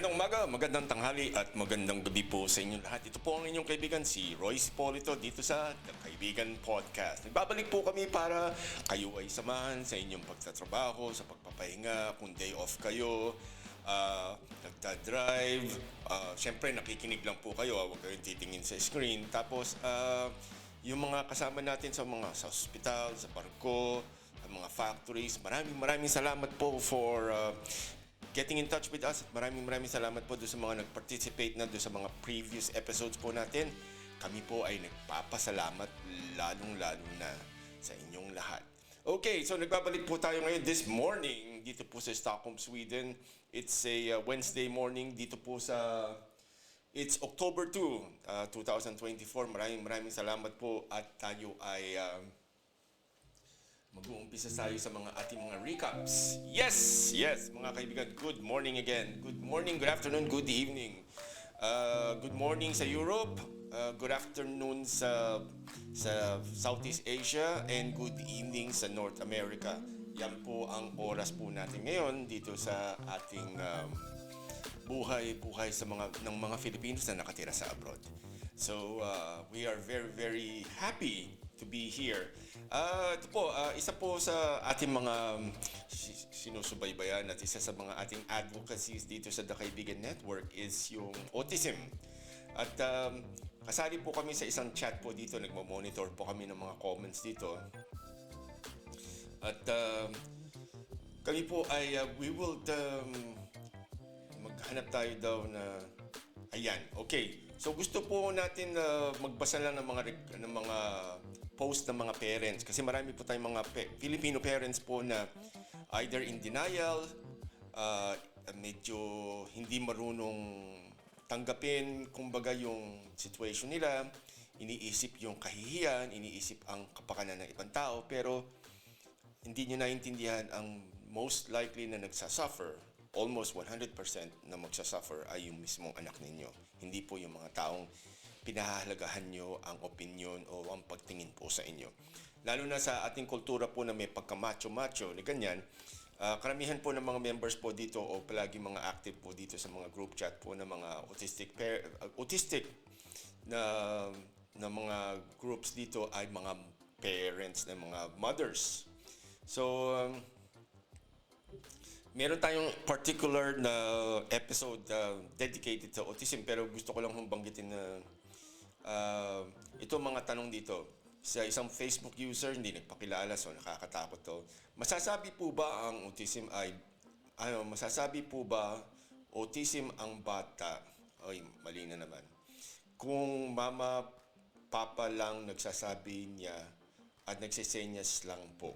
Magandang umaga, magandang tanghali at magandang gabi po sa inyong lahat. Ito po ang inyong kaibigan, si Royce Polito dito sa The Kaibigan Podcast. Nagbabalik po kami para kayo ay samahan sa inyong pagtatrabaho, sa pagpapahinga, kung day off kayo, nagdadrive, syempre nakikinig lang po kayo, huwag kayong titingin sa screen. Tapos yung mga kasama natin sa ospital, sa barko, sa mga factories, maraming salamat po for getting in touch with us. Maraming salamat po doon sa mga nag-participate na doon sa mga previous episodes po natin. Kami po ay nagpapasalamat lalong-lalo na sa inyong lahat. Okay, so nagbabalik po tayo ngayon this morning dito po sa Stockholm, Sweden. It's a Wednesday morning dito po sa... It's October 2, 2024. Maraming salamat po at tayo ay... mag-uumpisa tayo sa mga ating mga recaps. Yes, mga kaibigan, good morning again. Good morning, good afternoon, good evening. Good morning sa Europe, good afternoon sa Southeast Asia, and good evening sa North America. Yan po ang oras po natin ngayon dito sa ating buhay sa ng mga Filipinos na nakatira sa abroad. So, we are very happy to be here. Ito po, isa po sa ating mga sinusubaybayan at isa sa mga ating advocacies dito sa The Kaibigan Network is yung autism. At kasali po kami sa isang chat po dito, nagmo-monitor po kami ng mga comments dito. At kami po ay we will maghanap tayo daw na ayan, okay. So gusto po natin magbasa lang ng mga post ng mga parents kasi marami po tayong mga Filipino parents po na either in denial, medyo hindi marunong tanggapin kumbaga yung situation nila, iniisip yung kahihiyan, iniisip ang kapakanan ng ibang tao, pero hindi nyo naintindihan ang most likely na nagsasuffer, almost 100% na magsasuffer ay yung mismong anak ninyo. Hindi po yung mga taong pinahahalagahan nyo ang opinion o ang pagtingin po sa inyo. Lalo na sa ating kultura po na may pagka-macho-macho na ganyan, karamihan po ng mga members po dito o palagi mga active po dito sa mga group chat po ng mga autistic na mga groups dito ay mga parents na mga mothers. So, meron tayong particular na episode dedicated sa autism pero gusto ko lang banggitin na ito mga tanong dito. Sa isang Facebook user, hindi nagpakilala, so nakakatakot to. Masasabi po ba autism ang bata? Ay, mali na naman. Kung mama, papa lang nagsasabi niya at nagsisenyas lang po.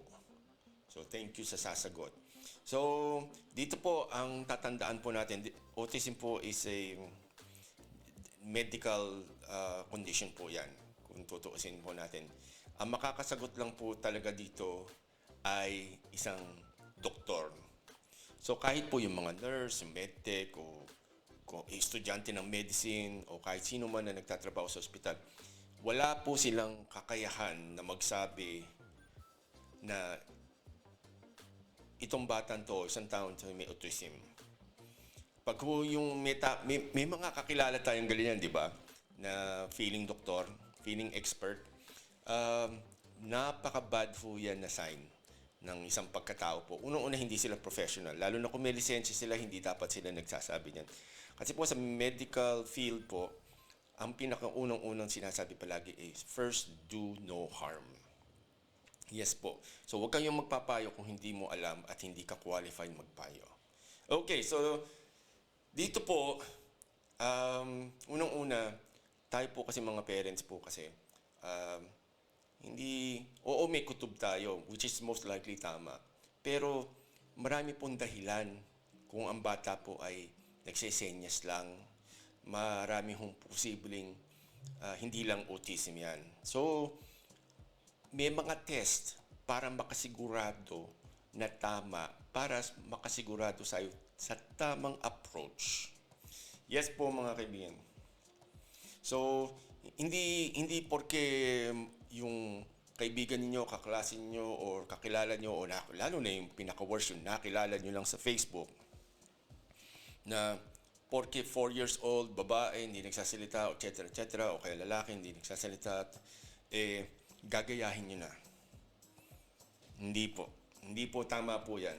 So, thank you sa sasagot. So, dito po ang tatandaan po natin, autism po is a medical condition po yan, kung tutuusin po natin. Ang makakasagot lang po talaga dito ay isang doktor. So, kahit po yung mga nurse, yung medtech, o estudyante ng medicine, o kahit sino man na nagtatrabaho sa ospital, wala po silang kakayahan na magsabi na itong batang to, isang taon to may autism. Pag yung may mga kakilala tayong ganyan, di ba? Na feeling doktor, feeling expert, napaka-bad po yan na sign ng isang pagkatao po. Unang-una, hindi sila professional. Lalo na kung may lisensya sila, hindi dapat sila nagsasabi niyan. Kasi po sa medical field po, ang pinakaunang-unang sinasabi palagi is, first, do no harm. Yes po. So, huwag kayong magpapayo kung hindi mo alam at hindi ka qualified magpayo. Okay, so, dito po, unang-una, tayo po kasi mga parents po kasi, may kutob tayo, which is most likely tama. Pero, marami pong dahilan kung ang bata po ay nagsesenyas lang, marami hong posibleng hindi lang autism yan. So, may mga test para makasigurado na tama, para makasigurado sa tamang approach. Yes po mga kaibigan. So, hindi porke yung kaibigan niyo, kaklase niyo, or kakilala niyo, o lalo na yung pinaka-worst yung nakilala niyo lang sa Facebook, na porke 4 years old, babae, hindi nagsasalita, etc., o kaya lalaki, hindi nagsasalita, gagayahin nyo na. Hindi po. Hindi po tama po yan.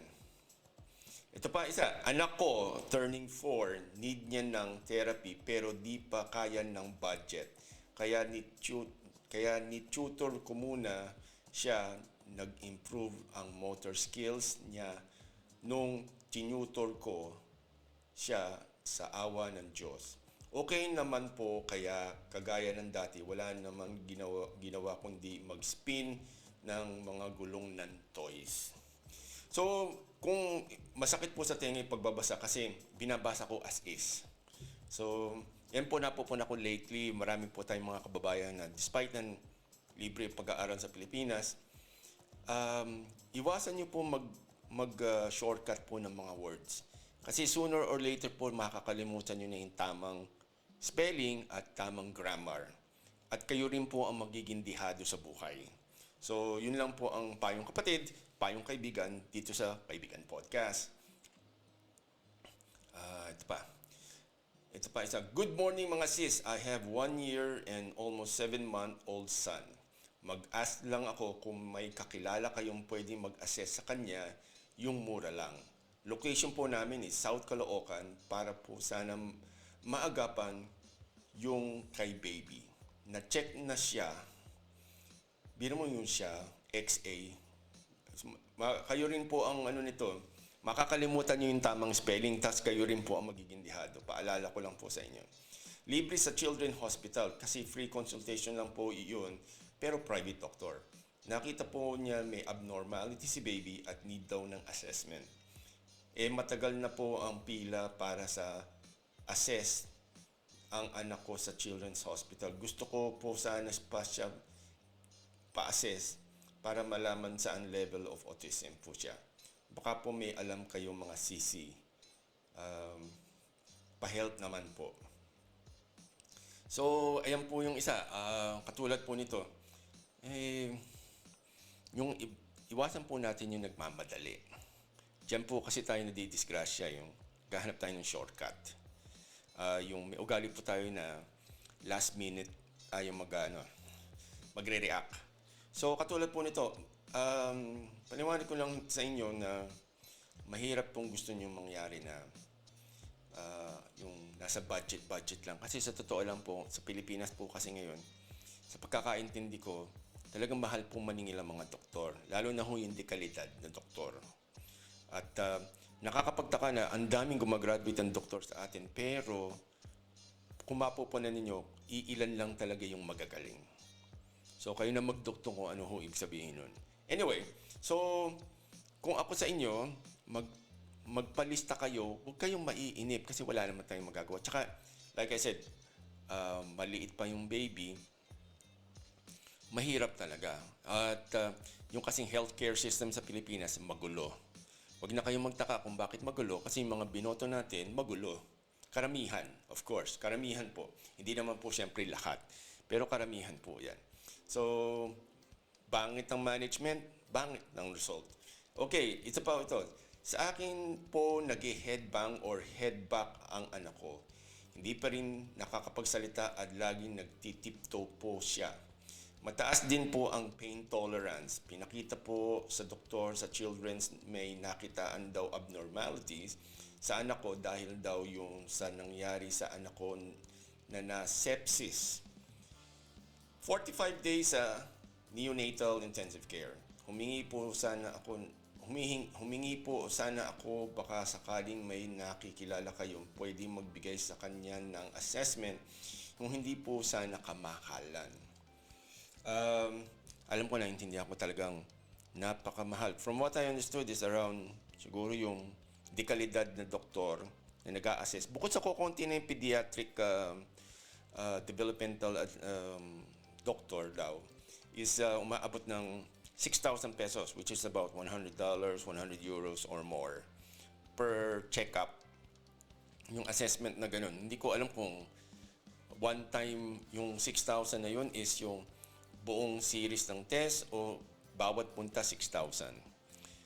Ito pa isa, anak ko, turning 4, need niya ng therapy pero di pa kaya ng budget. Kaya ni tutor ko muna siya nag-improve ang motor skills niya nung tinutor ko siya sa awa ng Diyos. Okay naman po, kaya kagaya ng dati, wala namang ginawa kundi mag-spin ng mga gulong ng toys. So, kung masakit po sa tenga yung pagbabasa kasi binabasa ko as is. So, yan po napupuna ko lately. Marami po tayong mga kababayan na despite ng libre pag-aaral sa Pilipinas, iwasan nyo po shortcut po ng mga words. Kasi sooner or later po makakalimutan nyo na yung tamang spelling at tamang grammar. At kayo rin po ang magiging dihado sa buhay. So, yun lang po ang payong kapatid, payong kaibigan dito sa Kaibigan Podcast. Ito pa isa. Good morning mga sis. I have 1 year and almost 7-month-old son. Mag-ask lang ako kung may kakilala kayong pwedeng mag-assess sa kanya, yung mura lang. Location po namin is South Caloocan para po sana maagapan yung kay baby. Na-check na siya. Biro mo yun siya, XA. Kayo rin po ang nito. Makakalimutan nyo yung tamang spelling, tas kayo rin po ang magiging dihado. Paalala ko lang po sa inyo. Libre sa Children's Hospital kasi free consultation lang po yun, pero private doctor. Nakita po niya may abnormality si baby at need daw ng assessment. Matagal na po ang pila para sa assess ang anak ko sa Children's Hospital. Gusto ko po sana siya pa-assess para malaman saan level of autism po siya. Baka po may alam kayong mga CC. Pa-help naman po. So, ayan po yung isa. Katulad po nito. Yung iwasan po natin yung nagmamadali. Diyan po kasi tayo nadidisgrasya, yung gahanap tayo ng shortcut. Yung may ugali po tayo na last minute tayo magre-react. So, katulad po nito, paliwanag ko lang sa inyo na mahirap pong gusto nyo mangyari na yung nasa budget lang. Kasi sa totoo lang po, sa Pilipinas po kasi ngayon, sa pagkakaintindi ko, talagang mahal pong maningil ang mga doktor. Lalo na yung dekalidad na doktor. At nakakapagtaka na ang daming gumagraduate ng doktor sa atin, pero kung mapupunan ninyo, iilan lang talaga yung magagaling. So, kayo na magdoktor kung ano ho ibig sabihin nun. Anyway, so, kung ako sa inyo, magpalista kayo, huwag kayong maiinip kasi wala naman tayong magagawa. Tsaka, like I said, maliit pa yung baby, mahirap talaga. At yung kasing healthcare system sa Pilipinas, magulo. Huwag na kayong magtaka kung bakit magulo kasi yung mga binoto natin, magulo. Karamihan, of course. Karamihan po. Hindi naman po siyempre lahat. Pero karamihan po yan. So, bangit ang management, bangit ng result. Okay, ito pa ito. Sa akin po, nag-headbang or headback ang anak ko. Hindi pa rin nakakapagsalita at laging nagtitiptoe po siya. Mataas din po ang pain tolerance. Pinakita po sa doktor sa children's may nakitaan daw abnormalities sa anak ko dahil daw yung sa nangyari sa anak ko na sepsis. 45 days sa neonatal intensive care. Humingi po sana ako baka sakaling may nakikilala kayong pwedeng magbigay sa kanya ng assessment kung hindi po sana kamahalan. Alam ko na intindihan ko talagang napakamahal. From what I understood is around siguro yung dekalidad na doktor na nag-a-assess. Bukod sa kukunti na yung pediatric developmental doctor daw is umaabot ng 6,000 pesos which is about $100, 100 euros or more per check-up. Yung assessment na ganun. Hindi ko alam kung one time yung 6,000 na yun is yung buong series ng test o bawat punta 6,000.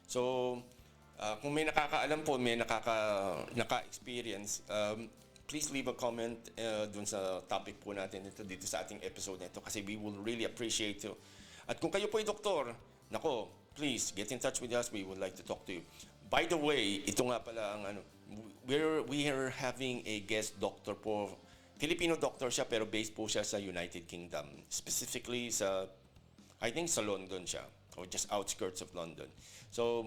So, kung may nakakaalam po, may naka-experience, please leave a comment dun sa topic po natin dito sa ating episode na ito kasi we will really appreciate you. At kung kayo po ay doktor, nako, please get in touch with us. We would like to talk to you. By the way, ito nga pala ang we are having a guest doctor po. Filipino doctor siya pero based po siya sa United Kingdom. Specifically I think sa London siya or just outskirts of London. So,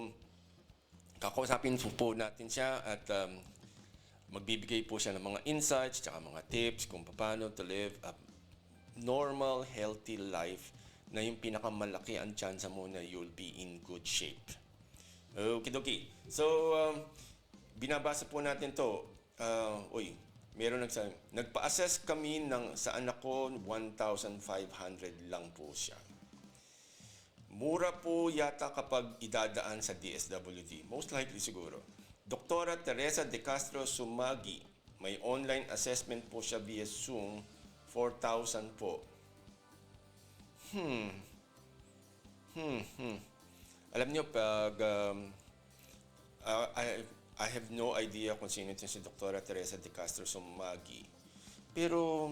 kakausapin po natin siya at magbibigay po siya ng mga insights tsaka mga tips kung paano to live a normal, healthy life na yung pinakamalaki ang chance mo na you'll be in good shape. Okay. So, binabasa po natin to. Meron nagpa-assess kami sa anak ko, 1,500 lang po siya. Mura po yata kapag idadaan sa DSWD. Most likely siguro. Doktora Teresa De Castro Sumagi, may online assessment po siya via Zoom, 4,000 po. Alam niyo, pag I have no idea kung sino ito si Dr. Teresa De Castro Sumagi. Pero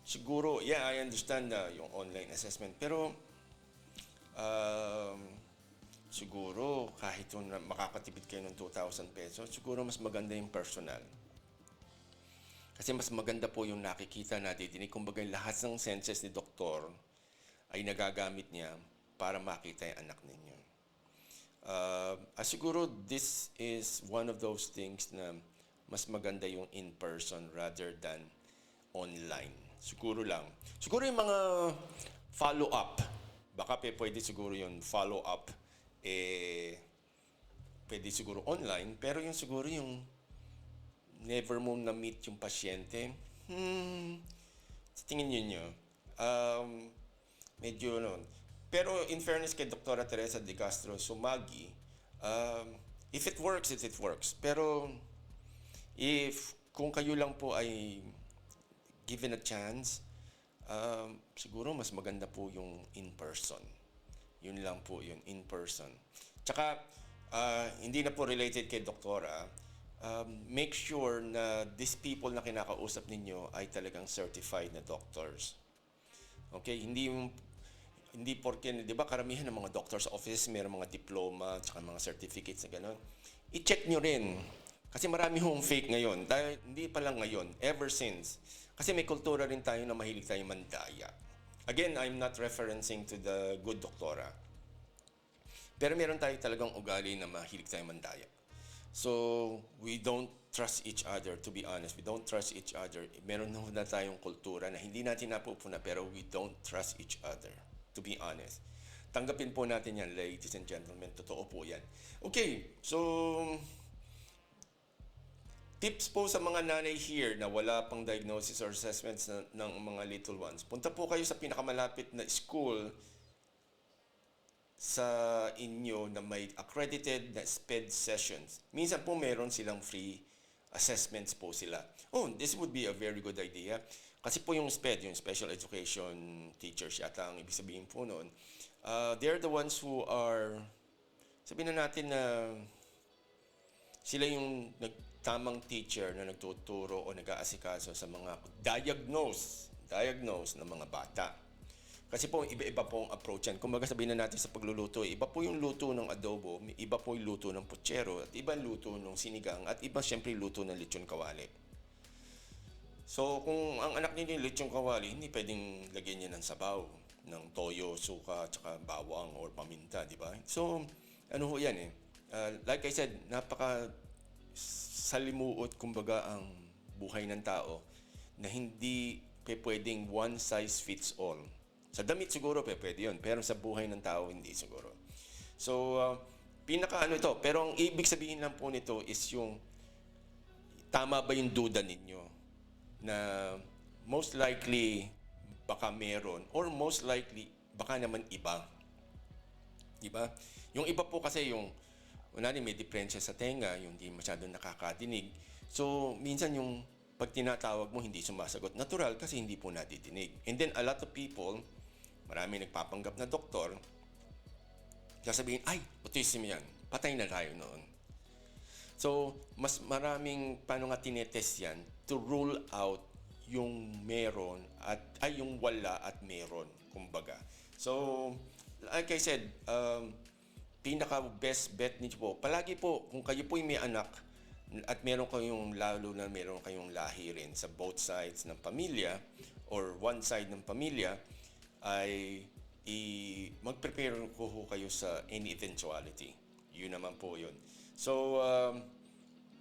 siguro, I understand yung online assessment. Pero siguro kahit makakatipid kayo ng 2,000 pesos, siguro mas maganda yung personal. Kasi mas maganda po yung nakikita natin. Kumbaga lahat ng senses ni doktor ay nagagamit niya para makita yung anak ninyo. Siguro this is one of those things na mas maganda yung in-person rather than online. Siguro lang. Siguro yung mga follow-up. Baka pwede siguro yung follow-up pwede siguro online. Pero yung siguro yung never mo na-meet yung pasyente, sa tingin nyo, medyo Pero in fairness kay Dr. Teresa De Castro Sumagi, if it works, it works. Pero kung kayo lang po ay given a chance, siguro mas maganda po yung in-person. Yun lang po yun, in-person. Tsaka, hindi na po related kay doktora, make sure na these people na kinakausap ninyo ay talagang certified na doctors. Okay, hindi porke, di ba, karamihan ng mga doctor's office, mayroong mga diploma, tsaka mga certificates na gano'n. I-check nyo rin. Kasi marami hong fake ngayon. Dahil, hindi pa lang ngayon, ever since. Kasi may kultura rin tayo na mahilig tayo mandaya. Again, I'm not referencing to the good doktora. Pero meron tayo talagang ugali na mahilig tayo mandaya. So, we don't trust each other, to be honest. We don't trust each other. Meron na tayong kultura na hindi natin napupuna, pero we don't trust each other. To be honest. Tanggapin po natin yan, ladies and gentlemen. Totoo po yan. Okay, so tips po sa mga nanay here na wala pang diagnosis or assessments ng mga little ones. Punta po kayo sa pinakamalapit na school sa inyo na may accredited na SPED sessions. Minsan po meron silang free assessments po sila. This would be a very good idea. Kasi po yung SPED, yung Special Education Teachers, yata ang ibig sabihin po noon, they're the ones who are, sabihin na natin na sila yung tamang teacher na nagtuturo o nag-aasikaso sa mga diagnose ng mga bata. Kasi po, iba-iba po ang approach yan. Kung sabihin na natin sa pagluluto, iba po yung luto ng adobo, iba po yung luto ng putsero, at iba luto ng sinigang, at iba siyempre luto ng lechon kawali. So, kung ang anak niyo yung lechon kawali, hindi pwedeng lagyan niya ng sabaw, ng toyo, suka, tsaka bawang or paminta, di ba? So, ano ho yan like I said, napaka salimuot, kumbaga, ang buhay ng tao na hindi pwedeng one size fits all. Sa damit siguro pwede yun, pero sa buhay ng tao hindi siguro. So, ito, pero ang ibig sabihin lang po nito is yung tama ba yung duda ninyo? Na most likely baka meron or most likely baka naman iba. Diba? Yung iba po kasi yung may diferensya sa tenga, yung hindi masyadong nakakadinig. So, minsan yung pag tinatawag mo hindi sumasagot. Natural kasi hindi po nadidinig. And then a lot of people, marami nagpapanggap na doktor, sasabihin, ay, autism yan. Patay na tayo noon. So, mas maraming, paano nga tinetest yan, to rule out yung meron ay yung wala at meron, kumbaga. So, like I said, pinaka best bet niyo po, palagi po, kung kayo po may anak, at meron kayong, lalo na meron kayong lahi rin sa both sides ng pamilya, or one side ng pamilya, ay mag-prepare ko kayo sa any eventuality. Yun naman po yun. So,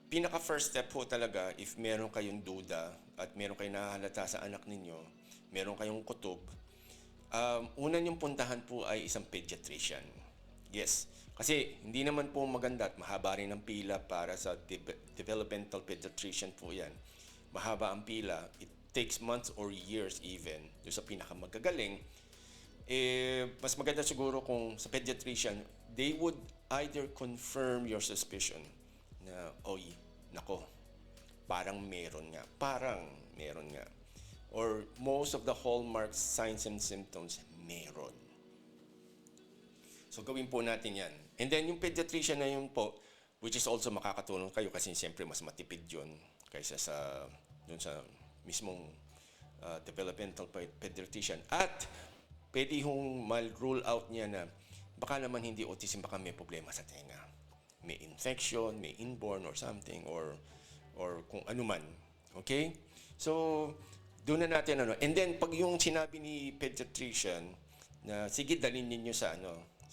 pinaka first step po talaga, if meron kayong duda at meron kayong nahahalata sa anak ninyo, meron kayong kutob, una niyong puntahan po ay isang pediatrician. Yes, kasi hindi naman po maganda at mahaba rin ang pila para sa developmental pediatrician po yan. Mahaba ang pila. It takes months or years even. Yung sa pinakamagagaling, mas maganda siguro kung sa pediatrician, they would either confirm your suspicion na, oy, nako, parang meron nga. Or most of the hallmark signs and symptoms, meron. So gawin po natin yan. And then yung pediatrician na yun po, which is also makakatulong kayo kasi siyempre mas matipid yun kaysa dun sa mismong developmental pediatrician. At pwede hong mal-rule out niya na baka naman hindi autism, baka may problema sa tenga. May infection, may inborn or something, or kung ano man. Okay? So, doon na natin And then, pag yung sinabi ni pediatrician na, sige, dalhin ninyo sa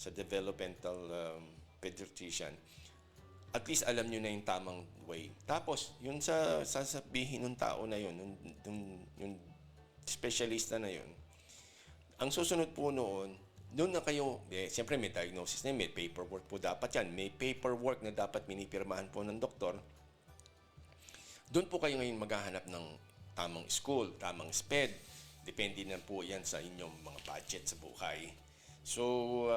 developmental pediatrician, at least alam nyo na yung tamang way. Tapos, yung sasabihin ng tao na yun, yung specialista na yun, ang susunod po noon, doon na kayo, siyempre may diagnosis na may paperwork po dapat yan. May paperwork na dapat minipirmahan po ng doktor. Doon po kayo ngayon maghahanap ng tamang school, tamang SPED. Depende na po yan sa inyong mga budget sa buhay. So,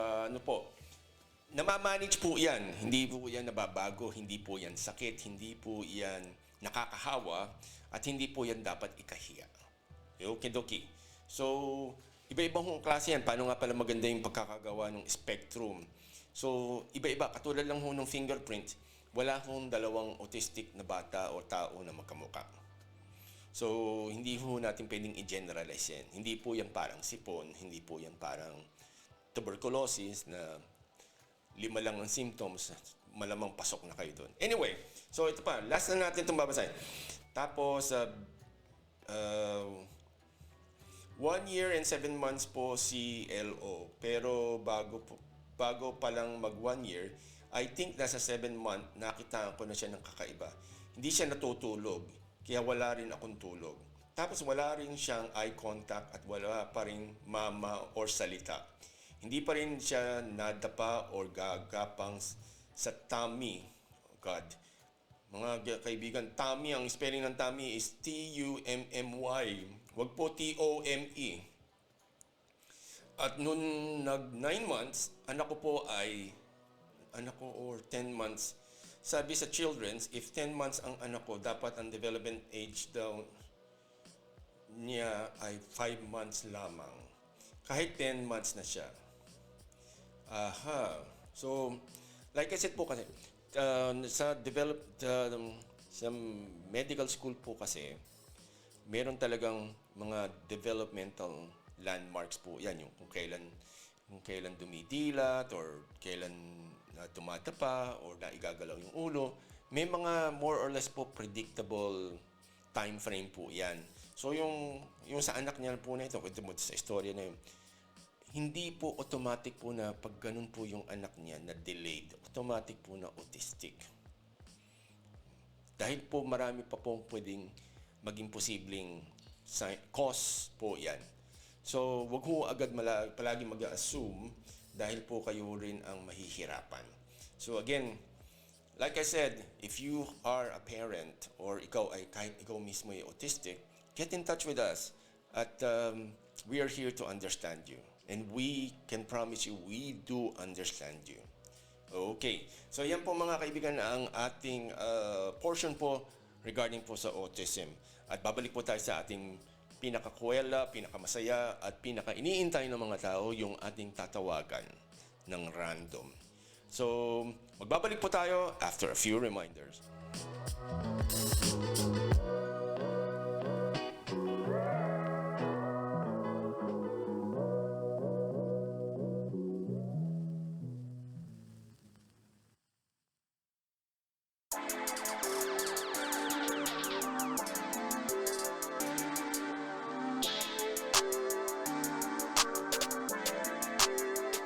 namamanage po yan. Hindi po yan nababago, hindi po yan sakit, hindi po yan nakakahawa, at hindi po yan dapat ikahiya. Okay. So, iba-ibang klase yan. Paano nga pala maganda yung pagkakagawa ng spectrum? So, iba-iba. Katulad lang ho ng fingerprint, wala hong dalawang autistic na bata o tao na magkamukha. So, hindi ho natin pwedeng i-generalize yan. Hindi po yan parang sipon, hindi po yan parang tuberculosis na 5 lang ang symptoms, malamang pasok na kayo doon. Anyway, so ito pa, last na natin itong babasahin. Tapos, 1 year and 7 months po si LO. Pero bago pa lang mag 1 year, I think nasa 7 month, nakita ko na siya ng kakaiba. Hindi siya natutulog, kaya wala rin akong tulog. Tapos wala rin siyang eye contact at wala pa rin mama or salita. Hindi pa rin siya nadapa or gagapang sa tummy. Oh God. Mga kaibigan, tummy, ang spelling ng tummy is T-U-M-M-Y. Wag po T-O-M-E. At noon nag 9 months, anak ko or 10 months, sabi sa children's, if 10 months ang anak ko, dapat ang development age daw niya ay 5 months lamang. Kahit 10 months na siya. Aha. So, like I said po kasi, sa medical school po kasi, meron talagang mga developmental landmarks po yan, yung kung kailan dumidilat or kailan tumatapa or naigagalaw yung ulo. May mga more or less po predictable time frame po yan. So yung sa anak niya po na ito sa istorya na yun, hindi po automatic po na pag ganun po yung anak niya na delayed, automatic po na autistic. Dahil po marami pa pong pwedeng maging posibleng cause po yan. So, wag ho agad palagi mag-assume dahil po kayo rin ang mahihirapan. So again, like I said, if you are a parent or kahit ikaw mismo ay autistic, get in touch with us at we are here to understand you. And we can promise you, we do understand you. Okay. So yan po mga kaibigan ang ating portion po regarding po sa autism. At babalik po tayo sa ating pinakakuwela, pinakamasaya, at pinaka-iniintay ng mga tao, yung ating tatawagan ng random. So, magbabalik po tayo after a few reminders.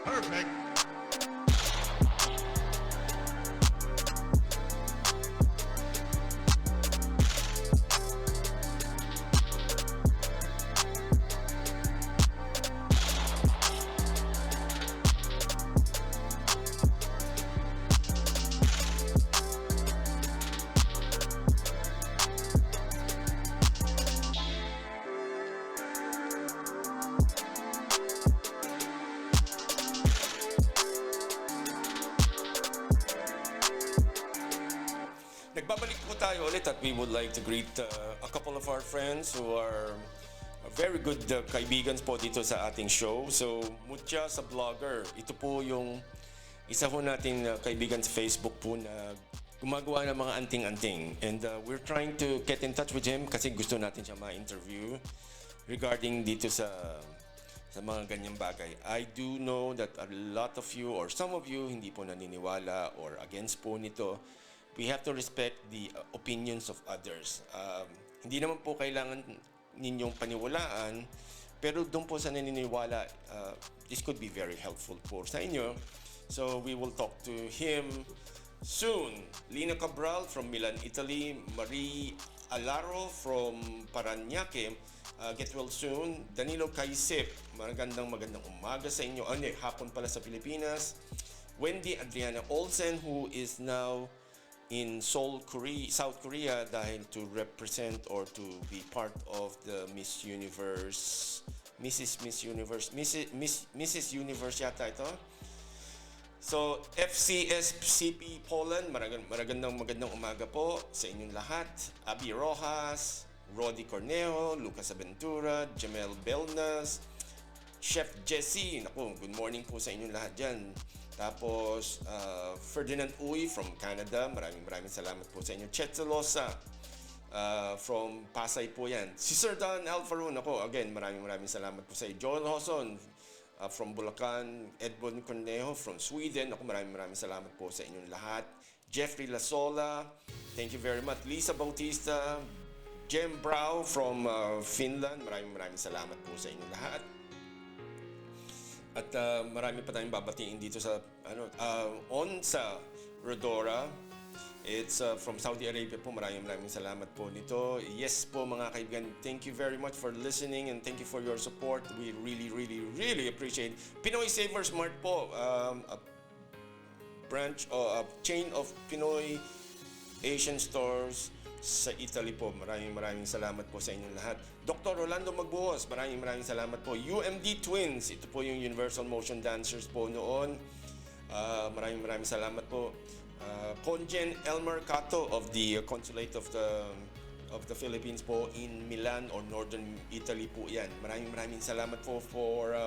Perfect. Nagbabalik po tayo ulit at we would like to greet a couple of our friends who are very good kaibigans po dito sa ating show. So, Mutya sa Vlogger. Ito po yung isa po nating kaibigan sa Facebook po na gumagawa ng mga anting-anting. And we're trying to get in touch with him kasi gusto natin siya ma-interview regarding dito sa mga ganyang bagay. I do know that a lot of you or some of you hindi po naniniwala or against po nito. We have to respect the opinions of others. Hindi naman po kailangan ninyong paniwalaan, pero doon po sa naniniwala, this could be very helpful po sa inyo. So we will talk to him soon. Lina Cabral from Milan, Italy. Marie Alaro from Parañaque. Get well soon. Danilo Kaisip, magandang umaga sa inyo. Hapon pala sa Pilipinas. Wendy Adriana Olsen, who is now in Seoul, South Korea dahil to represent or to be part of the Miss Universe, Mrs. Universe yata ito. So, FCSCP Poland, magandang umaga po sa inyong lahat. Abby Rojas, Rodi Cornejo, Lucas Aventura, Jamel Belnas, Chef Jesse, naku, good morning po sa inyong lahat dyan. Tapos, Ferdinand Uy from Canada, maraming salamat po sa inyo. Chet Celosa from Pasay po yan. Si Sir Don Alfaroon, ako, again, maraming salamat po sa inyo. Joel Hoson from Bulacan, Edmond Cornejo from Sweden, ako, maraming salamat po sa inyong lahat. Jeffrey Lasola, thank you very much. Lisa Bautista, Jem Brau from Finland, maraming salamat po sa inyong lahat. At marami pa tayong babatiin dito sa sa Rodora. It's from Saudi Arabia po. Maraming salamat po nito. Yes po mga kaibigan, thank you very much for listening and thank you for your support. We really appreciate. Pinoy Savers Mart po, a branch o a chain of Pinoy Asian stores sa Italy po. Maraming salamat po sa inyong lahat. Dr. Rolando Magbuhos, maraming salamat po. UMD Twins, ito po yung Universal Motion Dancers po noon. Maraming salamat po. Conjen Elmer Cato of the Consulate of the Philippines po in Milan or Northern Italy po yan. Maraming salamat po for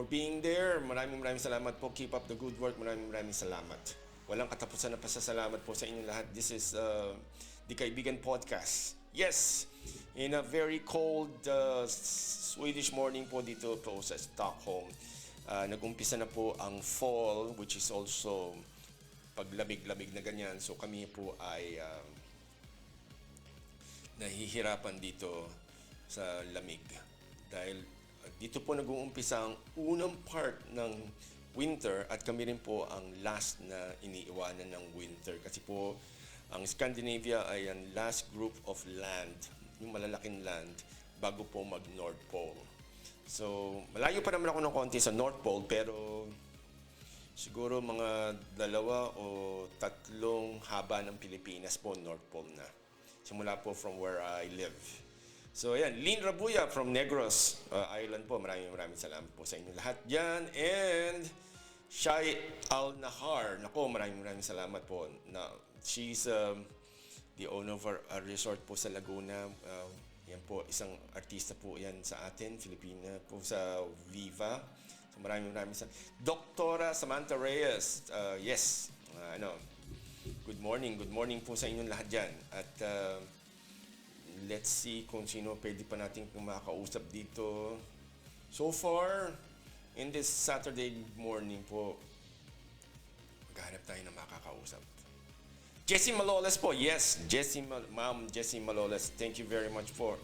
being there. Maraming salamat po. Keep up the good work. Maraming salamat. Walang katapusan na pasasalamat po sa inyong lahat. This is the Kaibigan Podcast. Yes, in a very cold Swedish morning po dito po sa Stockholm. Nag-umpisa na po ang fall, which is also paglamig-lamig na ganyan. So kami po ay nahihirapan dito sa lamig. Dahil dito po nag-uumpisa ang unang part ng winter at kami rin po ang last na iniiwanan ng winter. Kasi po ang Scandinavia ay ang last group of land, yung malalaking land, bago po mag-North Pole. So, malayo pa naman ako ng konti sa North Pole, pero siguro mga 2 o 3 haba ng Pilipinas po, North Pole na. Simula po from where I live. So, ayan, Lynn Rabuya from Negros Island po. Maraming salamat po sa inyo lahat dyan. And Shai Al-Nahar, nako, maraming salamat po. She's the owner of a resort po sa Laguna. Yan po, isang artista po yan sa atin, Filipina po sa Viva. Maraming Doktora Samantha Reyes, yes, good morning po sa inyong lahat dyan. At let's see kung sino pwede pa natin makausap dito. So far, in this Saturday morning po, maghanap tayo na makakausap. Jessie Maloles po, yes, Ma'am Jessie Maloles, thank you very much for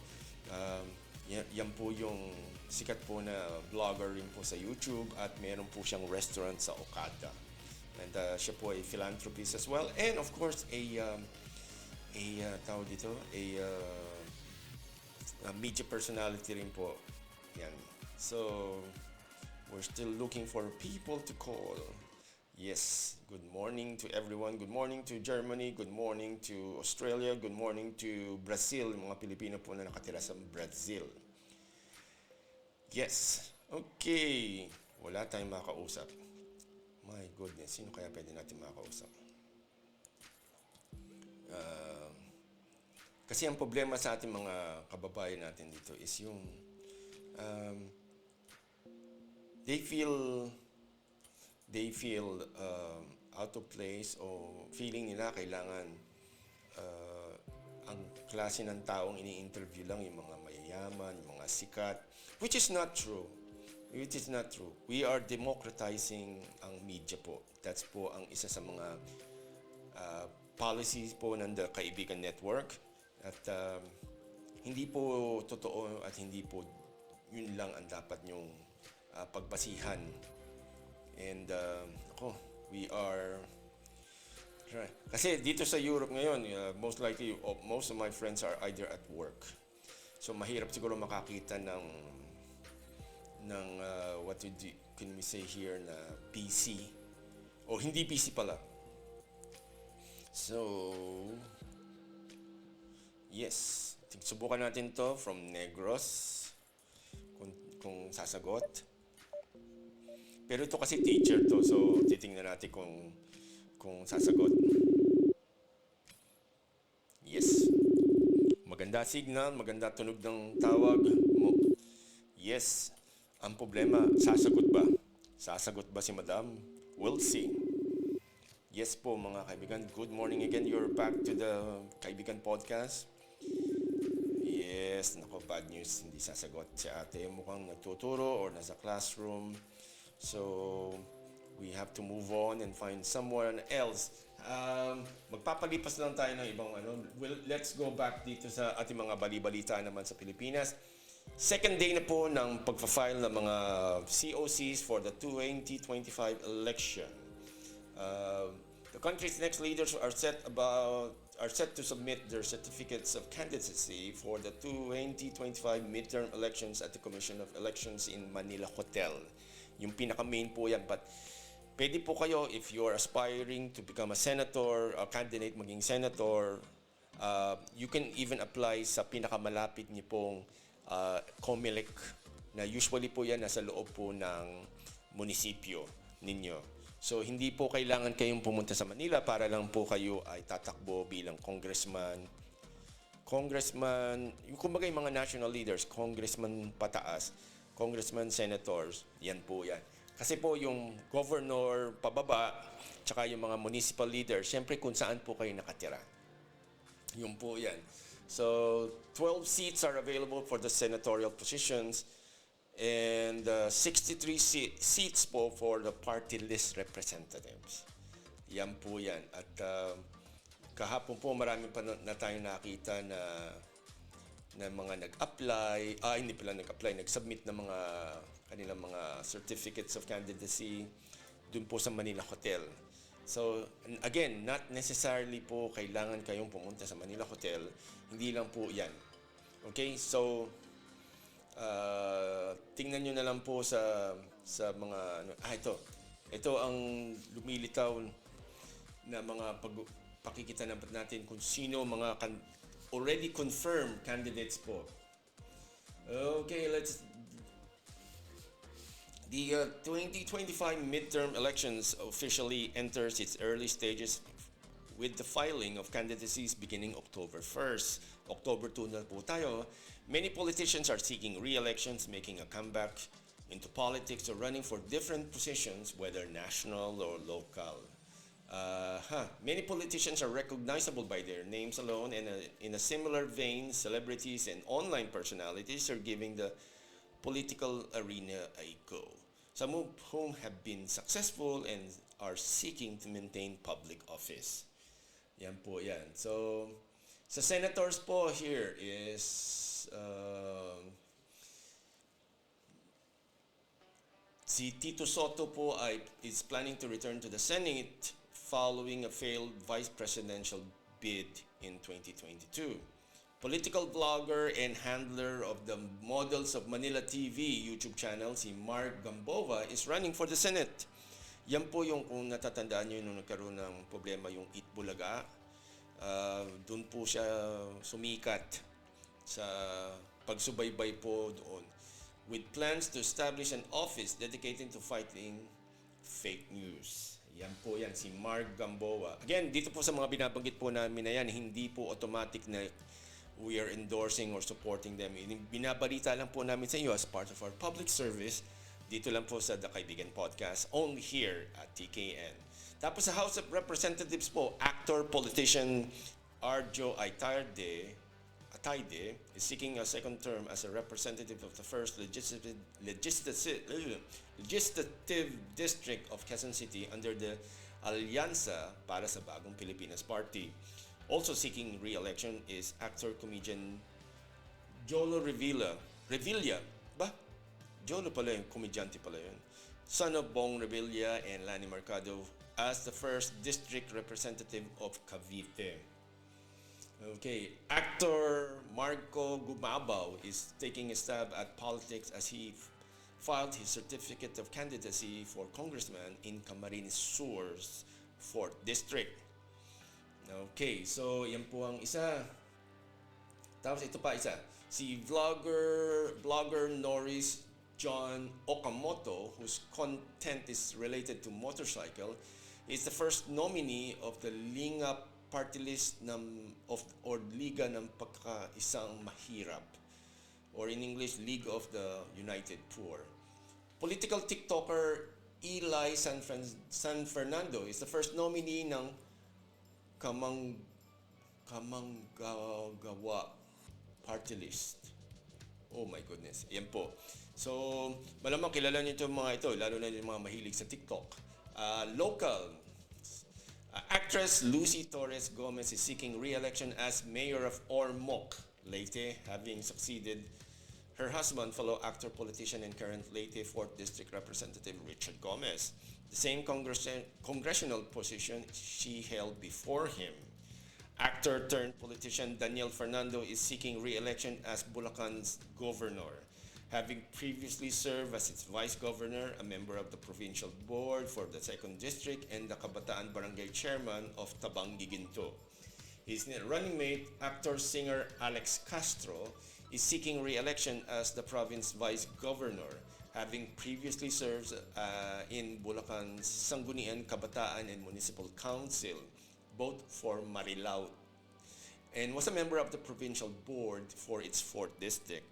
yan po yung sikat po na vlogger rin po sa YouTube at meron po siyang restaurant sa Okada. And siya po ay philanthropist as well. And of course, tawag dito, a media personality rin po. Yan. So, we're still looking for people to call. Yes, good morning to everyone. Good morning to Germany. Good morning to Australia. Good morning to Brazil. Mga Pilipino po na nakatira sa Brazil. Yes. Okay. Wala tayong makausap. My goodness. Sino kaya pwede natin makausap? Kasi ang problema sa ating mga kababayan natin dito is yung they feel out of place o feeling nila kailangan ang klase ng taong ini-interview lang yung mga mayayaman, yung mga sikat, which is not true. We are democratizing ang media po. That's po ang isa sa mga policies po ng The Kaibigan Network. At hindi po totoo at hindi po yun lang ang dapat nyong pagbasihan. And we are... Kasi dito sa Europe ngayon, most likely, most of my friends are either at work. So mahirap siguro makakita ng can we say here na PC o hindi PC pala. So yes, subukan natin to from Negros kung sasagot. Pero ito kasi teacher to, so titingnan natin kung sasagot. Yes. Maganda signal, maganda tunog ng tawag mo. Yes. Ang problema, sasagot ba? Sasagot ba si Madam? We'll see. Yes po mga kaibigan. Good morning again. You're back to the Kaibigan Podcast. Yes, nako, bad news. Hindi sasagot si ate. Mukhang nagtuturo or nasa classroom. So, we have to move on and find someone else. Magpapalipas lang tayo ng ibang let's go back dito sa ating mga bali-balita naman sa Pilipinas. Second day na po ng pagpa-file ng mga COCs for the 2025 election. The country's next leaders are set to submit their certificates of candidacy for the 2025 midterm elections at the Commission of Elections in Manila Hotel. Yung pinaka-main po yan. But pwede po kayo, if you're aspiring to become a senator, a candidate maging senator, you can even apply sa pinakamalapit niyo pong COMELEC na usually po yan nasa loob po ng munisipyo ninyo. So hindi po kailangan kayong pumunta sa Manila para lang po kayo ay tatakbo bilang congressman, yung kumbaga yung mga national leaders, congressman pataas, congressman, senators, yan po yan. Kasi po yung governor pababa, tsaka yung mga municipal leaders, syempre kung saan po kayo nakatira. Yun po yan. So, 12 seats are available for the senatorial positions and 63 seats po for the party list representatives. Yan po yan. At kahapon po marami pa na tayong nakita na mga nag-apply, hindi pala nag-apply, nag-submit ng mga kanilang mga certificates of candidacy dun po sa Manila Hotel. So, again, not necessarily po kailangan kayong pumunta sa Manila Hotel. Hindi lang po yan. Okay? So, tingnan nyo na lang po sa mga... Ito ang lumilitaw na mga pakikita natin kung sino mga already confirmed candidates po. Okay, The 2025 midterm elections officially enters its early stages with the filing of candidacies beginning October 1st. October 2 na po tayo. Many politicians are seeking re-elections, making a comeback into politics or running for different positions, whether national or local. Many politicians are recognizable by their names alone, and in a similar vein, celebrities and online personalities are giving the political arena a go. Some of whom have been successful and are seeking to maintain public office. Yan po yan. So, sa senators po here is si Tito Soto po is planning to return to the Senate following a failed vice presidential bid in 2022. Political vlogger and handler of the Models of Manila TV YouTube channel, si Mark Gambova, is running for the Senate. Yan po yung kung natatandaan nyo nung nagkaroon ng problema yung Eat Bulaga. Doon po siya sumikat sa pagsubaybay po doon with plans to establish an office dedicated to fighting fake news. Yan po yan, si Mark Gamboa. Again, dito po sa mga binabanggit po namin na yan, hindi po automatic na we are endorsing or supporting them. Binabalita lang po namin sa inyo as part of our public service. Dito lang po sa The Kaibigan Podcast, only here at TKN. Tapos sa House of Representatives po, actor, politician Arjo Ataide is seeking a second term as a representative of the first legislative district of Quezon City under the Alyansa para sa Bagong Pilipinas Party. Also seeking re-election is actor-comedian Jolo Revilla. Ba? Jolo pala yun, komedyante pala yun. Son of Bong Revilla and Lani Mercado as the first district representative of Cavite. Okay, actor Marco Gumabaw is taking a stab at politics as he filed his certificate of candidacy for congressman in Camarines Sur's 4th District. Okay, so yan po ang isa. Tapos ito pa isa. Si vlogger Norris John Okamoto, whose content is related to motorcycle, is the first nominee of the Lingap party list or Liga ng Pagkakaisang Mahirap, or in English, League of the United Poor. Political TikToker Eli San Fernando is the first nominee ng Kamanggagawa party list. Oh my goodness. Yan po. So, malamang kilala niyo itong mga ito, lalo na yung mga mahilig sa TikTok. Local. Actress Lucy Torres Gomez is seeking re-election as mayor of Ormoc, Leyte, having succeeded her husband, fellow actor, politician, and current Leyte 4th District Representative Richard Gomez. The same congressional position she held before him. Actor turned politician Daniel Fernando is seeking re-election as Bulacan's governor, having previously served as its vice governor, a member of the provincial board for the 2nd District, and the Kabataan Barangay Chairman of Tabangi Ginto. His running mate, actor-singer Alex Castro, is seeking re-election as the province vice governor, having previously served in Bulacan's Sangguniang Kabataan and Municipal Council, both for Marilao, and was a member of the provincial board for its 4th District.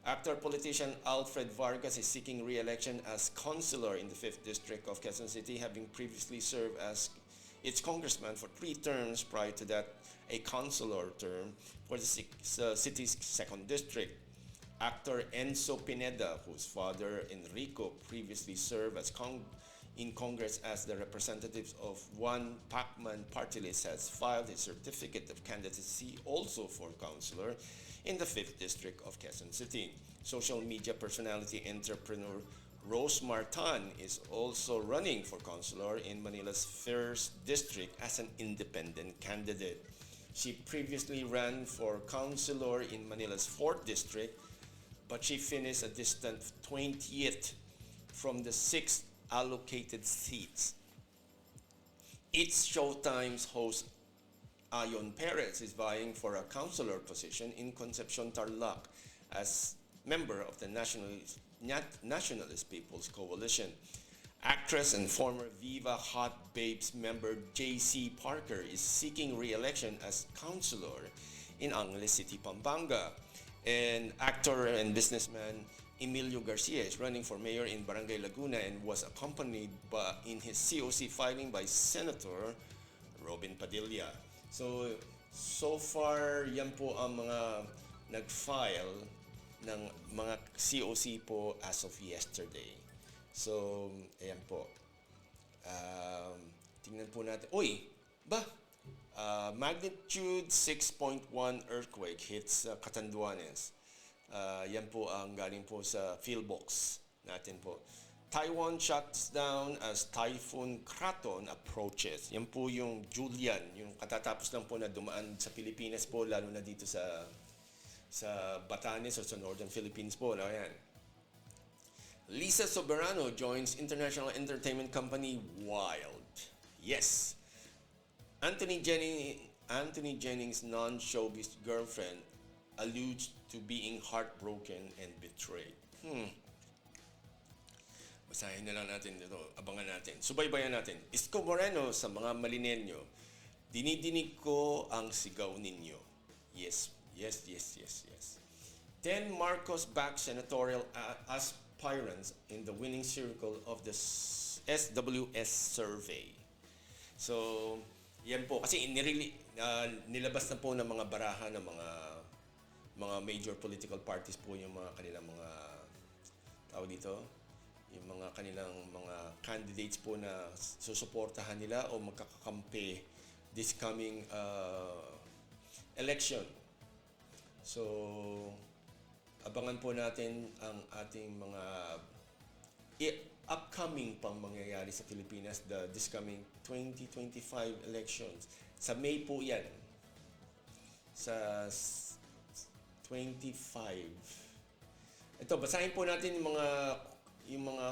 Actor-politician Alfred Vargas is seeking re-election as councilor in the 5th District of Quezon City, having previously served as its congressman for 3 terms, prior to that a councilor term for the city's 2nd District. Actor Enzo Pineda, whose father Enrico previously served as in Congress as the representative of one Pacman party list, has filed his certificate of candidacy also for councilor in the 5th District of Quezon City. Social media personality entrepreneur Rose Martan is also running for councilor in Manila's 1st District as an independent candidate. She previously ran for councilor in Manila's 4th District, but she finished a distant 20th from the 6 allocated seats. It's Showtime's host Ayon Perez is vying for a councilor position in Concepcion Tarlac as member of the Nationalist People's Coalition. Actress and former Viva Hot Babes member J.C. Parker is seeking re-election as councilor in Angeles City, Pampanga. And actor and businessman Emilio Garcia is running for mayor in Barangay Laguna and was accompanied in his COC filing by Senator Robin Padilla. So far, yan po ang mga nag-file ng mga COC po as of yesterday. So, ayan po. Tingnan po natin. Uy! Magnitude 6.1 earthquake hits Catanduanes. Yan po ang galing po sa Philbox natin po. Taiwan shuts down as Typhoon Kraton approaches. Yan po yung Julian, yung katatapos lang po na dumaan sa Pilipinas po, lalo na dito sa Batanes o sa Northern Philippines po. Ayan. Lisa Soberano joins international entertainment company Wild. Yes. Anthony Jennings' non-showbiz girlfriend alludes to being heartbroken and betrayed. Basahin na lang natin dito. Abangan natin. Subaybayan natin. Isko Moreno sa mga Malinenyo. Dinidinig ko ang sigaw ninyo. Yes. 10 Marcos-backed senatorial aspirants in the winning circle of the SWS survey. So, yan po. Kasi nilabas na po ng mga baraha ng mga major political parties po yung mga kanilang mga tawag dito, yung mga kanilang mga candidates po na susuportahan nila o magkakakampi this coming election. So, abangan po natin ang ating mga upcoming pang mangyayari sa Pilipinas, this coming 2025 elections. Sa May po yan. Sa 25. Ito, basahin po natin yung mga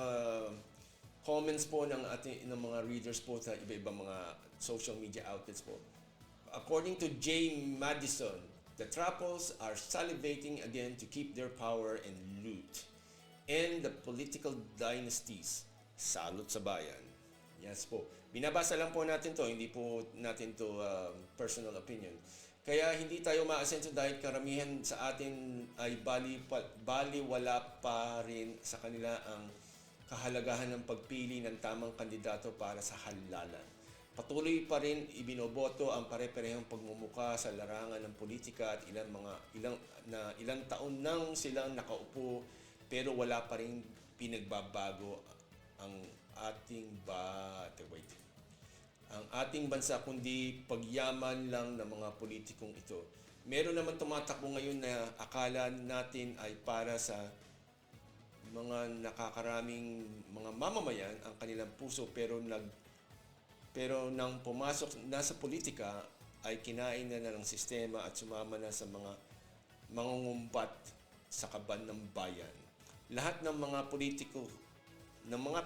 comments po ng mga readers po sa iba-ibang mga social media outlets po. According to Jay Madison, the Trapos are salivating again to keep their power and loot. And the political dynasties, salot sa bayan. Yes po. Binabasa lang po natin to, hindi po natin to personal opinion. Kaya hindi tayo maasenso dahil karamihan sa atin ay baliwala pa rin sa kanila ang kahalagahan ng pagpili ng tamang kandidato para sa halalan. Patuloy pa rin ibinoboto ang pare-parehong pagmumuka sa larangan ng politika at ilang taon nang silang nakaupo pero wala pa rin pinagbabago ang ating bansa kundi pagyaman lang ng mga politikong ito. Meron naman tumatakbo ngayon na akala natin ay para sa mga nakakaraming mga mamamayan ang kanilang puso pero nang pumasok na sa politika ay kinain na ng sistema at sumama na sa mga mangungumbat sa kaban ng bayan. Lahat ng mga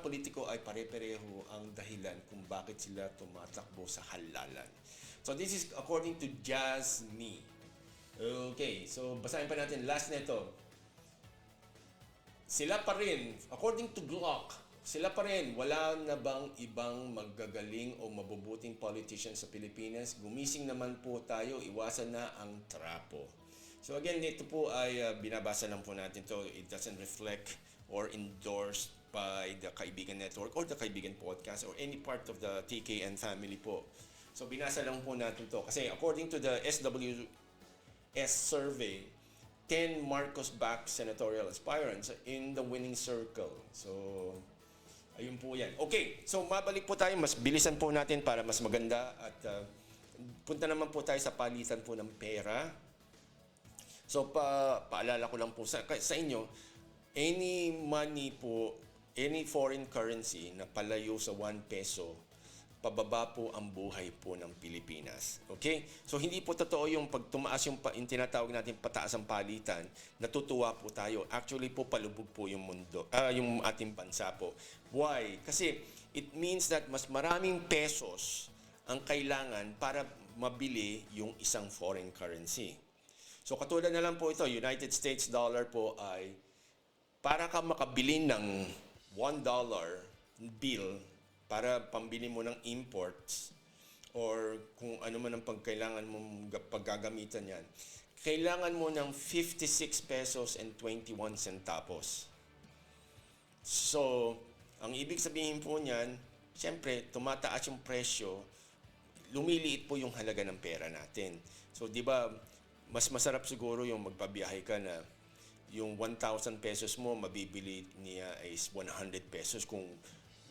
politiko ay pare-pareho ang dahilan kung bakit sila tumatakbo sa halalan. So this is according to Jasmine. Okay, so basahin pa natin last nito. Sila pa rin, according to Glock, sila pa rin, wala na bang ibang magagaling o mabubuting politician sa Pilipinas? Gumising naman po tayo, iwasan na ang trapo. So again, ito po ay binabasa lang po natin to. It doesn't reflect or endorsed by the Kaibigan Network or the Kaibigan Podcast or any part of the TKN family po. So binasa lang po natin to. Kasi according to the SWS survey, 10 Marcos-backed senatorial aspirants in the winning circle. So, ayun po yan. Okay, so mabalik po tayo. Mas bilisan po natin para mas maganda. At punta naman po tayo sa palitan po ng pera. So, paalala ko lang po sa inyo, any money po, any foreign currency na palayo sa 1 peso, pababa po ang buhay po ng Pilipinas. Okay? So, hindi po totoo yung pag tumaas yung tinatawag natin pataas ang palitan, natutuwa po tayo. Actually po, palubog po yung mundo, yung ating bansa po. Why? Kasi it means that mas maraming pesos ang kailangan para mabili yung isang foreign currency. So, katulad na lang po ito, United States dollar po ay para ka makabili ng $1 bill para pambili mo ng imports or kung ano man ang pagkailangan mong paggagamitan yan, kailangan mo ng 56 pesos and 21 centavos. So, ang ibig sabihin po niyan, siyempre, tumataas yung presyo, lumiliit po yung halaga ng pera natin. So, di ba, mas masarap siguro yung magpabiyahe ka na yung 1,000 pesos mo, mabibili niya is 100 pesos kung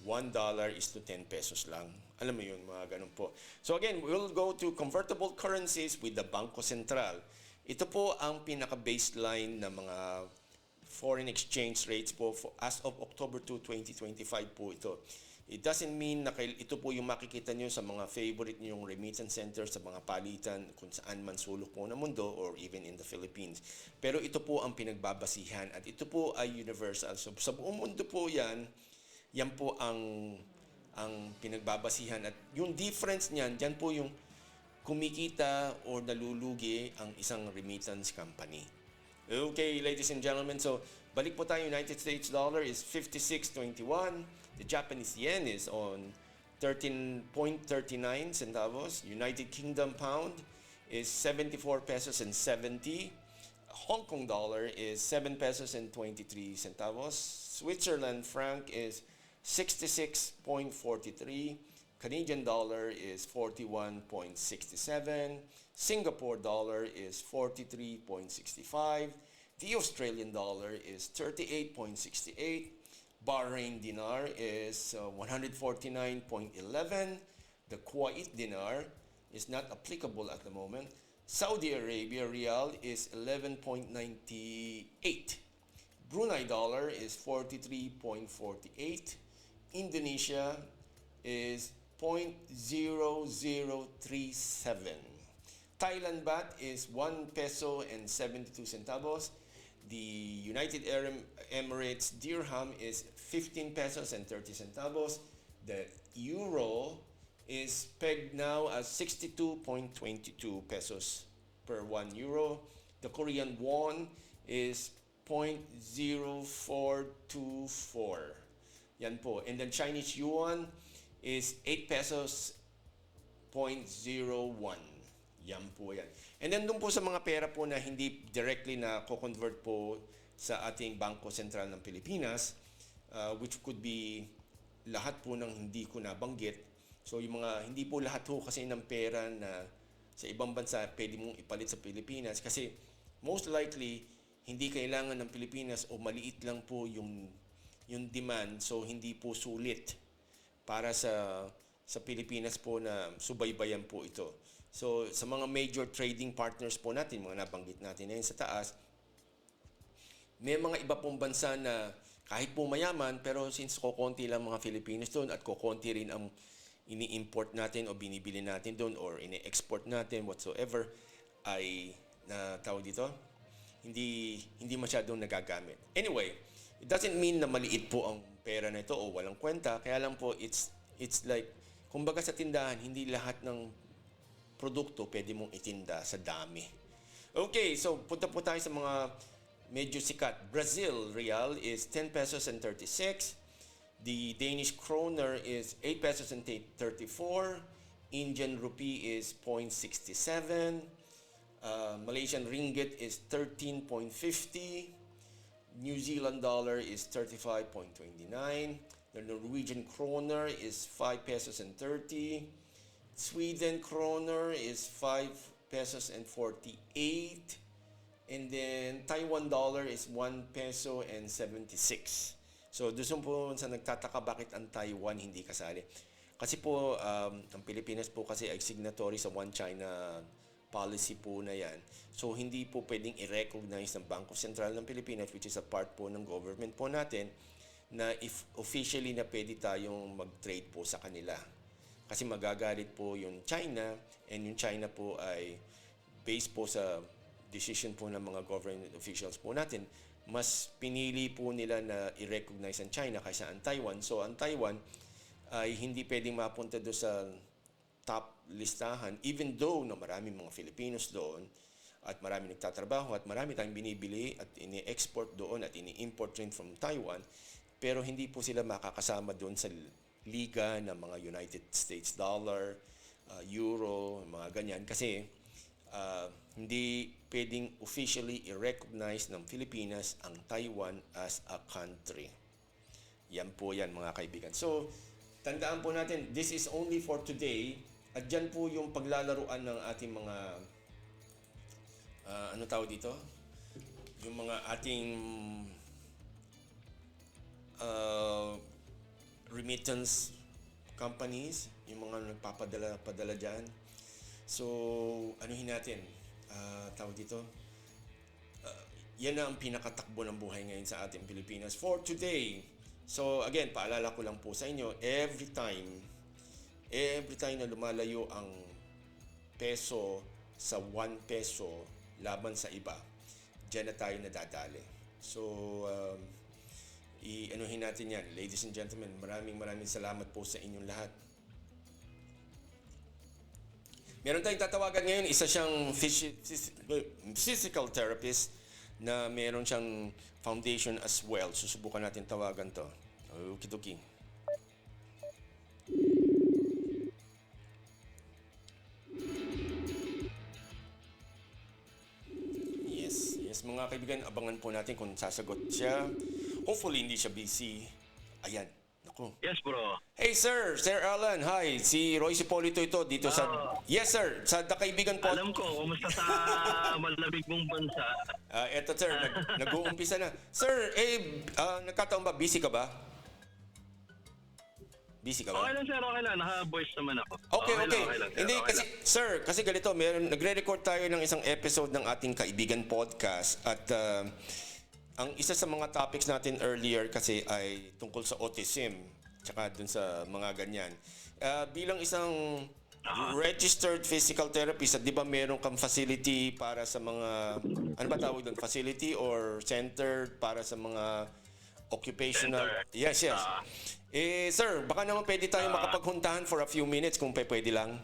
$1 is to 10 pesos lang. Alam mo yun, mga ganun po. So again, we'll go to convertible currencies with the Bangko Sentral. Ito po ang pinaka-baseline na mga foreign exchange rates po as of October 2, 2025 po ito. It doesn't mean na ito po yung makikita nyo sa mga favorite nyong remittance centers, sa mga palitan kung saan man sulok po ng mundo or even in the Philippines. Pero ito po ang pinagbabasihan at ito po ay universal. So sa buong mundo po yan po ang pinagbabasihan at yung difference niyan, diyan po yung kumikita or nalulugi ang isang remittance company. Okay, ladies and gentlemen, so balik po tayo. United States dollar is 56.21. The Japanese yen is on 13.39 centavos. United Kingdom pound is 74 pesos and 70. Hong Kong dollar is 7 pesos and 23 centavos. Switzerland franc is 66.43. Canadian dollar is 41.67. Singapore dollar is 43.65. The Australian dollar is 38.68. Bahrain dinar is 149.11. The Kuwait dinar is not applicable at the moment. Saudi Arabia rial is 11.98. Brunei dollar is 43.48. Indonesia is 0.0037. Thailand baht is 1 peso and 72 centavos. The United Arab Emirates dirham is 15 pesos and 30 centavos. The euro is pegged now as 62.22 pesos per 1 euro. The Korean won is 0.0424. Yan po. And then Chinese yuan is 8 pesos 0.01. Yan po yan. And then doon po sa mga pera po na hindi directly na co-convert po sa ating Bangko Sentral ng Pilipinas, which could be lahat po ng hindi ko nabanggit. So yung mga hindi po lahat po kasi ng pera na sa ibang bansa pwede mong ipalit sa Pilipinas kasi most likely hindi kailangan ng Pilipinas o maliit lang po yung demand, so hindi po sulit para sa Pilipinas po na subaybayan po ito. So sa mga major trading partners po natin, mga nabanggit natin ngayon sa taas, may mga iba pong bansa na kahit po mayaman, pero since kokonti lang mga Filipinos doon at kokonti rin ang ini-import natin o binibili natin doon or ini-export natin whatsoever, ay na tawag dito, hindi masyadong nagagamit. Anyway, it doesn't mean na maliit po ang pera na ito o walang kwenta. Kaya lang po, it's like, kumbaga sa tindahan, hindi lahat ng produkto pwede mong itinda sa dami. Okay, so punta po tayo sa mga medyo sikat. Brazil real is 10 pesos and 36. The Danish kroner is 8 pesos and 34. Indian rupee is 0.67. Malaysian ringgit is 13.50. New Zealand dollar is 35.29. The Norwegian kroner is 5 pesos and 30. Sweden kroner is 5 pesos and 48. And then Taiwan dollar is 1 peso and 76. So doon po sa nagtataka bakit ang Taiwan hindi kasali. Kasi po ang Pilipinas po kasi ay signatory sa One China policy po na yan. So hindi po pwedeng i-recognize ng Bangko Sentral ng Pilipinas, which is a part po ng government po natin, na if officially na pwede tayong mag-trade po sa kanila. Kasi magagalit po yung China, and yung China po ay based po sa decision po ng mga government officials po natin, mas pinili po nila na i-recognize ang China kaysa ang Taiwan. So ang Taiwan ay hindi pwedeng mapunta doon sa top listahan, even though na maraming mga Filipinos doon at marami nagtatrabaho at marami tayong binibili at ini-export doon at ini-import rin from Taiwan, pero hindi po sila makakasama doon sa liga ng mga United States dollar, euro, mga ganyan, kasi hindi pwedeng officially i-recognize ng Pilipinas ang Taiwan as a country. Yan po yan mga kaibigan. So, tandaan po natin, this is only for today. At dyan po yung paglalaruan ng ating mga, ano tawag dito? Yung mga ating remittance companies, yung mga nagpapadala dyan. So, anuhin natin, tawag dito, yan na ang pinakatakbo ng buhay ngayon sa ating Pilipinas for today. So again, paalala ko lang po sa inyo, every time na lumalayo ang peso sa 1 peso laban sa iba, dyan na tayo nadadali. So, i-anuhin natin yan. Ladies and gentlemen, maraming salamat po sa inyong lahat. Meron tayong tatawagan ngayon, isa siyang physical therapist na meron siyang foundation as well. Susubukan natin tawagan to. Okidoki. Yes mga kaibigan, abangan po natin kung sasagot siya. Hopefully hindi siya busy. Ayan. Naku. Yes, bro. Hey sir, Sir Alan, hi. Si Roy Sipolito ito dito sa... Yes sir, sa Kaibigan po. Alam ko, kumusta sa malamig mong bansa? Eto sir, nag-uumpisa na. Sir, nagkataon ba? Busy ka ba? Busy ka ba? Okay lang, sir. Okay lang. Naka-voice naman ako. Okay. Lang, sir. Hindi, Okay kasi, lang. sir, kasi ganito, nagre-record tayo ng isang episode ng ating Kaibigan Podcast at ang isa sa mga topics natin earlier kasi ay tungkol sa autism tsaka dun sa mga ganyan. Bilang isang registered physical therapist, at di ba meron kang facility para sa mga, ano ba tawag doon? Facility or center para sa mga occupational... Center. Yes. Sir, baka naman pwede tayo makapaghuntahan for a few minutes kung pwede lang.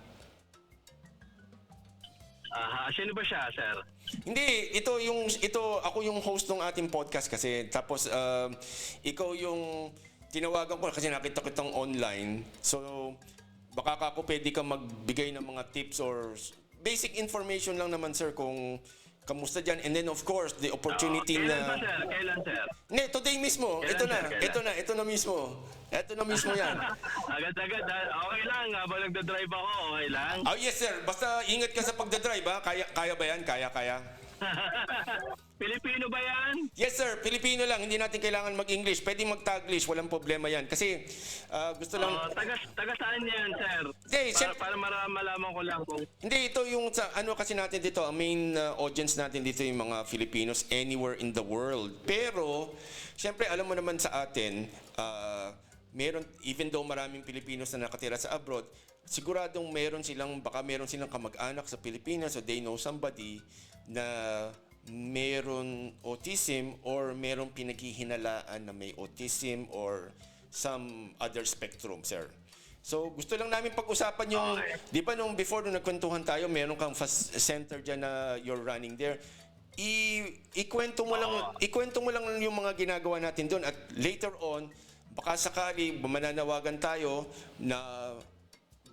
Sino ba siya, sir? Hindi, ako yung host ng ating podcast kasi tapos ikaw yung tinawagan ko kasi nakita kitang online. So baka ako pwede ka magbigay ng mga tips or basic information lang naman sir kung kamusta dyan. And then of course, the opportunity Kailan na... Kailan, sir? Hindi, today mismo. Kailan? Ito na mismo. Ito na mismo yan. Agad-agad. Okay lang. Habang nagdadrive ako, okay lang. Oh yes sir, basta ingat ka sa pagdadrive ha. Kaya ba yan? Kaya. Pilipino ba yan? Yes sir, Pilipino lang. Hindi natin kailangan mag-English. Pwede mag-Taglish. Walang problema yan. Kasi gusto lang... Taga saan yan, sir? Hindi, Para malaman ko lang kung... Hindi, ito yung sa ano kasi natin dito, ang main audience natin dito yung mga Filipinos anywhere in the world. Pero, syempre alam mo naman sa atin, meron, even though maraming Filipinos na nakatira sa abroad, siguradong baka meron silang kamag-anak sa Pilipinas so they know somebody na meron autism or meron pinaghihinalaan na may autism or some other spectrum, sir. So, gusto lang namin pag-usapan yung, di ba nung nagkwentuhan tayo, meron kang center dyan na you're running there. Ikwento mo lang yung mga ginagawa natin doon at later on, baka sakali mananawagan tayo na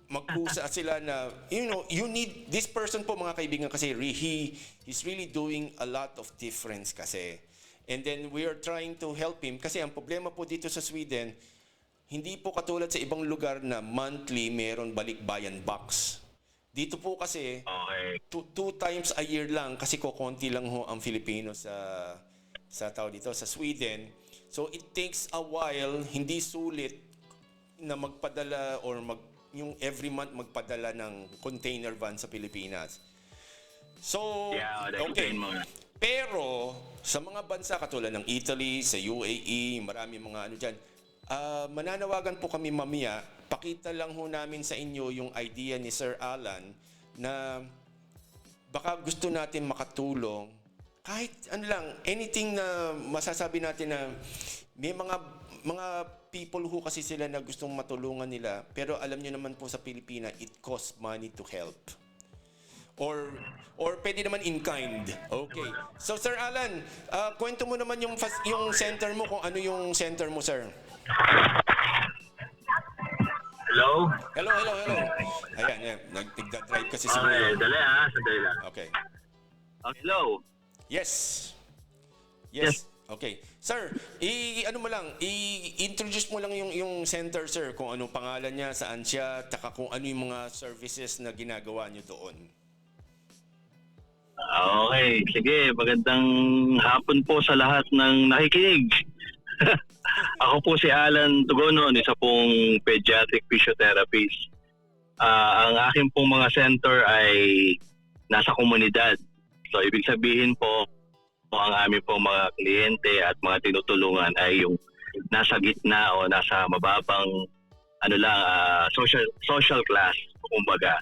magkusa sila na, you need this person po mga kaibigan kasi he's really doing a lot of difference kasi. And then we are trying to help him kasi ang problema po dito sa Sweden, hindi po katulad sa ibang lugar na monthly meron balikbayan box. Dito po kasi, 2 times a year lang kasi kokonti lang ho ang Filipino sa Sweden. So it takes a while, hindi sulit na magpadala or yung every month magpadala ng container van sa Pilipinas. So, okay. Pero sa mga bansa katulad ng Italy, sa UAE, marami mga ano dyan, mananawagan po kami mamaya, pakita lang ho namin sa inyo yung idea ni Sir Alan na baka gusto natin makatulong kahit ano lang, anything na masasabi natin na may mga people who kasi sila na gustong matulungan nila pero alam nyo naman po sa Pilipinas it costs money to help or pwede naman in kind. Okay, so Sir Alan, kwento mo naman yung center mo, kung ano yung center mo, sir. Hello? Hello. Ayan, nagda-drive kasi siguro. Okay, sandali lang. Okay. Hello? Yes. Okay. Sir, ano mo lang, i-introduce mo lang yung center, sir, kung anong pangalan niya, saan siya, taka kung ano yung mga services na ginagawa niyo doon. Okay, sige. Magandang hapon po sa lahat ng nakikinig. Ako po si Alan Tugonon, isa pong pediatric physiotherapist. Ang aking pong mga center ay nasa komunidad. So, ibig sabihin po, ang aming pong mga kliyente at mga tinutulungan ay yung nasa gitna o nasa mababang social class, kumbaga.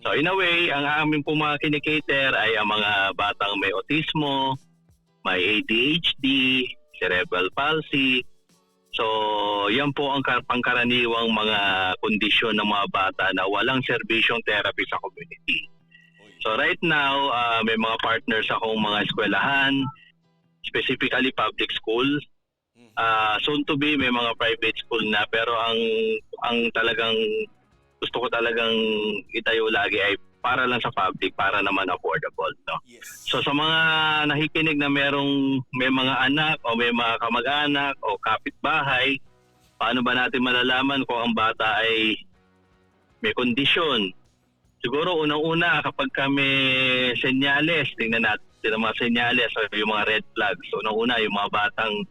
So in a way, ang aming pong mga kinikater ay ang mga batang may autismo, may ADHD, cerebral palsy. So yan po ang pangkaraniwang mga kondisyon ng mga bata na walang serbisyong therapy sa community. So right now, may mga partners akong mga eskwelahan, specifically public school. Soon to be may mga private school na, pero ang talagang gusto ko talagang itayo lagi ay para lang sa public, para naman affordable, no? Yes. So sa mga nakikinig na may mga anak o may mga kamag-anak o kapitbahay, paano ba natin malalaman kung ang bata ay may kondisyon? Siguro unang-una kapag kami senyales, tingnan natin ang mga senyales o yung mga red flags. So unang-una, yung mga batang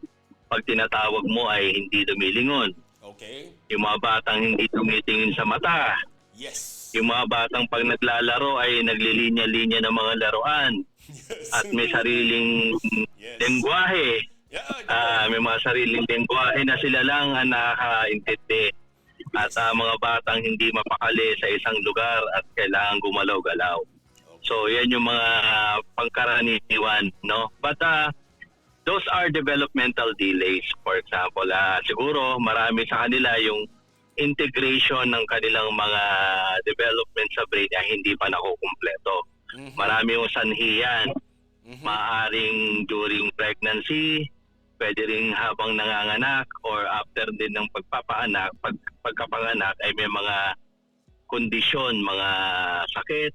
pag tinatawag mo ay hindi dumilingon. Okay. Yung mga batang hindi tumitingin sa mata. Yes. Yung mga batang pag naglalaro ay naglilinya-linya ng mga laruan. Yes. At may sariling Yes. lengguwahe. Yeah, May mga sariling lengguwahe na sila lang ang nakakaintindi. At mga batang hindi mapakali sa isang lugar at kailangan gumalaw-galaw. So yan yung mga pangkaraniwan, no? But those are developmental delays. For example, siguro marami sa kanila yung integration ng kanilang mga development sa brain ay hindi pa nakukumpleto. Marami yung sanhiyan. Maaring during pregnancy, pwede rin habang nanganganak or after din ng pagkapanganak ay may mga kondisyon, mga sakit.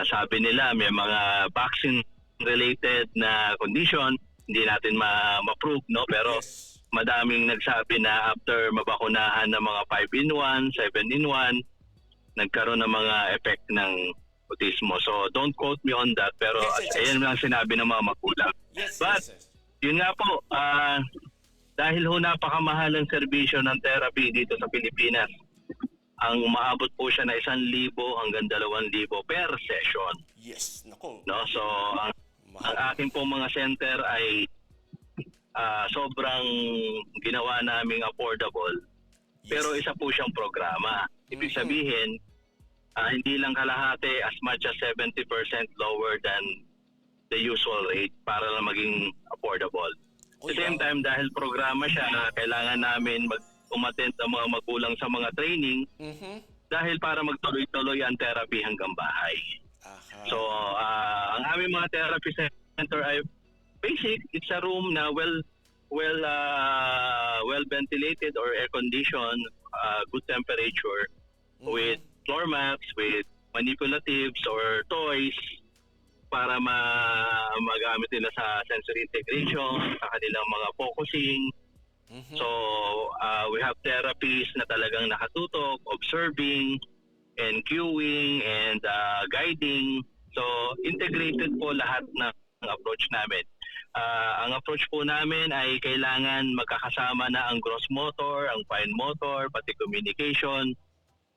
Sabi nila may mga vaccine-related na condition, hindi natin ma-prove, no? Pero yes. madaming nagsabi na after mabakunahan ng mga 5-in-1, 7-in-1, nagkaroon ng mga effect ng autismo. So don't quote me on that, pero Yes. ayan lang sinabi ng mga magulang. Yes, But yes. yun nga po, dahil ho napakamahal ang serbisyo ng therapy dito sa Pilipinas, ang umaabot po siya na 1,000 hanggang 2,000 per session. Yes, nako. No? So, ang aking pong mga center ay sobrang ginawa naming affordable. Yes. Pero isa po siyang programa. Ibig sabihin, hindi lang kalahati, as much as 70% lower than the usual rate para lang maging affordable. At the same time, dahil programa siya na kailangan namin umattend ang mga magulang sa mga training dahil para magtuloy-tuloy ang therapy hanggang bahay. So, ang aming mga therapy center ay basic. It's a room na well ventilated or air conditioned, good temperature, with floor mats, with manipulatives or toys para magamit nila sa sensory integration, sa kanilang mga focusing. So, we have therapies na talagang nakatutok, observing, and cueing, and guiding. So, integrated po lahat ng approach namin. Ang approach po namin ay kailangan magkakasama na ang gross motor, ang fine motor, pati communication.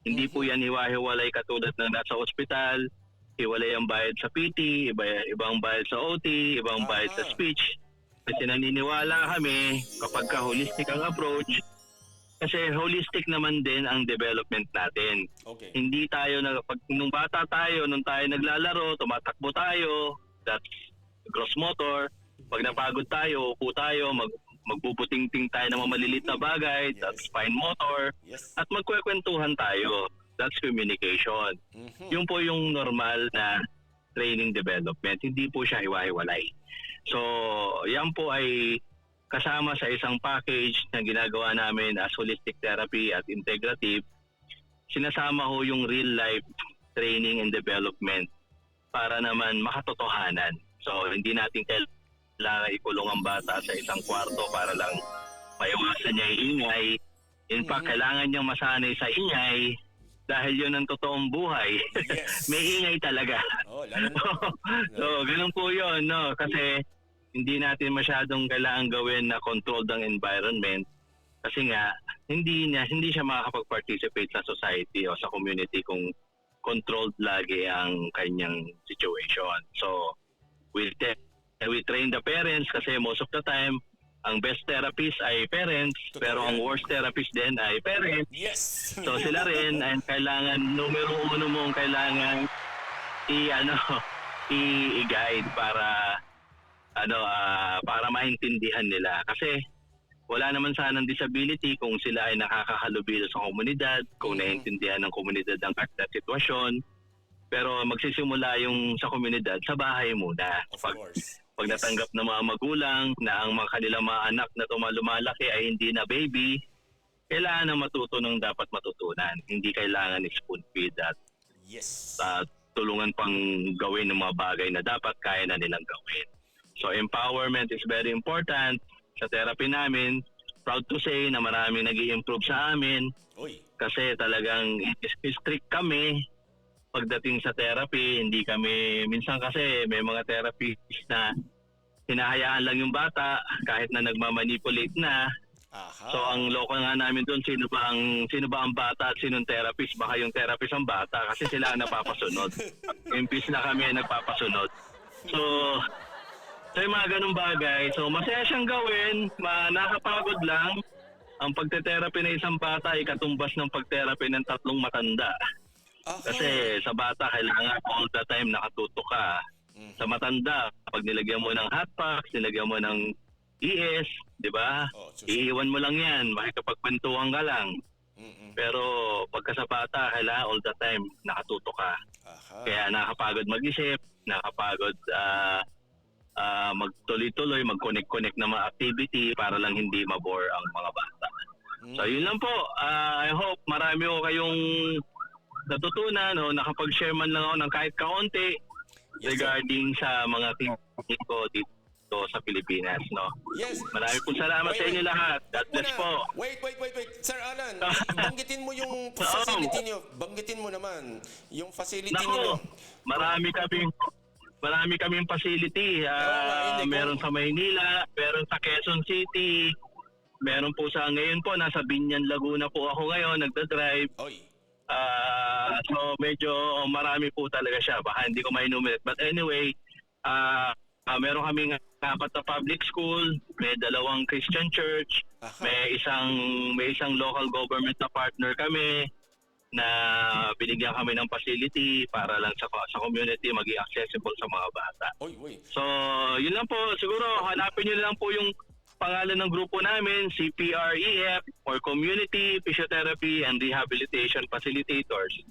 Hindi po yan hiwa-hiwalay katulad na nasa ospital. Hiwalay ang bayad sa PT, ibang bayad sa OT, ibang bayad sa speech. Kasi naniniwala kami kapag holistic ang approach, kasi holistic naman din ang development natin. Okay. Hindi tayo, nung bata tayo, nung tayo naglalaro, tumatakbo tayo, that's gross motor. Pag napagod tayo, upo tayo, magbubuting-ting tayo ng mga maliliit na bagay, that's fine motor. Yes. At magkwekwentuhan tayo, that's communication. Yung po yung normal na training development, hindi po siya hiwa-hiwalay. So, yan po ay kasama sa isang package na ginagawa namin as holistic therapy at integrative. Sinasama ho yung real life training and development para naman makatotohanan. So, hindi natin kailangan ikulong ang bata sa isang kwarto para lang maiwasan niya yung ingay. In fact, kailangan niyang masanay sa ingay dahil yun ang totoong buhay. Yes. May ingay talaga. Oh, lalo na. So, ganun po yun, no? Kasi hindi natin masyadong kailangan gawin na controlled ang environment kasi nga hindi siya makakapag-participate sa society o sa community kung controlled lagi ang kanyang situation. So, we train the parents kasi most of the time ang best therapist ay parents, Totoo pero ang yan. worst therapist din ay parents. Yes. So sila rin ay kailangan numero uno mong kailangan i-guide para para maintindihan nila kasi wala naman sanang disability kung sila ay nakakahalubilo sa komunidad, kung naiintindihan ng komunidad ang kanilang sitwasyon. Pero magsisimula yung sa komunidad sa bahay muna. Of course. Pag Yes. natanggap ng mga magulang na ang mga kanilang mga anak na lumalaki ay hindi na baby, kailangan na matuto ng dapat matutunan. Hindi kailangan spoon feed at Yes. tulungan pang gawin ng mga bagay na dapat kaya na nilang gawin. So empowerment is very important sa therapy namin. Proud to say na marami nag-i-improve sa amin Uy. kasi talagang strict kami pagdating sa therapy. Hindi kami, minsan kasi may mga therapists na hinahayaan lang yung bata kahit na nagmamanipulate na. Aha. So ang loko nga namin doon, sino ba ang bata at sinong therapist? Baka yung therapist ang bata kasi sila ang napapasunod. Imbis na kami ang nagpapasunod. So yung mga ganung bagay. So masaya siyang gawin, nakakapagod lang. Ang pagte-therapy ng isang bata ay katumbas ng pag-therapy ng 3 matanda. Aha. Kasi sa bata, kailangan all the time nakatutok ka. Sa matanda, pag nilagyan mo ng hotbox, nilagyan mo ng ES, di ba? Oh, Iiwan mo lang yan, makikapagkwentuhan ka lang. Mm-mm. Pero pagka sa bata, kailangan all the time nakatutok ka. Aha. Kaya nakakapagod mag-isip, nakakapagod magtuloy-tuloy, mag-connect-connect ng mga activity para lang hindi mabore ang mga bata. So yun lang po. I hope marami ko kayong natutunan o nakapag-share man lang ako ng kahit kaunti Yes, sir. regarding sa mga technique ko dito sa Pilipinas, no? Yes. Marami pong salamat sa inyo lahat. God bless Muna. po. Wait. Sir Alan, banggitin mo yung facility niyo. Banggitin mo naman yung facility niyo. Nako, marami kaming facility. hindi ko- Meron sa Maynila, meron sa Quezon City, meron po sa ngayon po, nasa Binyan, Laguna po ako ngayon, nagda-drive. Oy. So medyo marami po talaga siya. Baka hindi ko ma-enumerate. But anyway, meron kaming 4 na public school, may 2 Christian church, Aha. may isang local government na partner kami na binigyan kami ng facility para lang sa community maging accessible sa mga bata. Oy. So, yun lang po. Siguro hanapin niyo lang po yung pangalan ng grupo namin, CPREF or Community Physiotherapy and Rehabilitation Facilitators.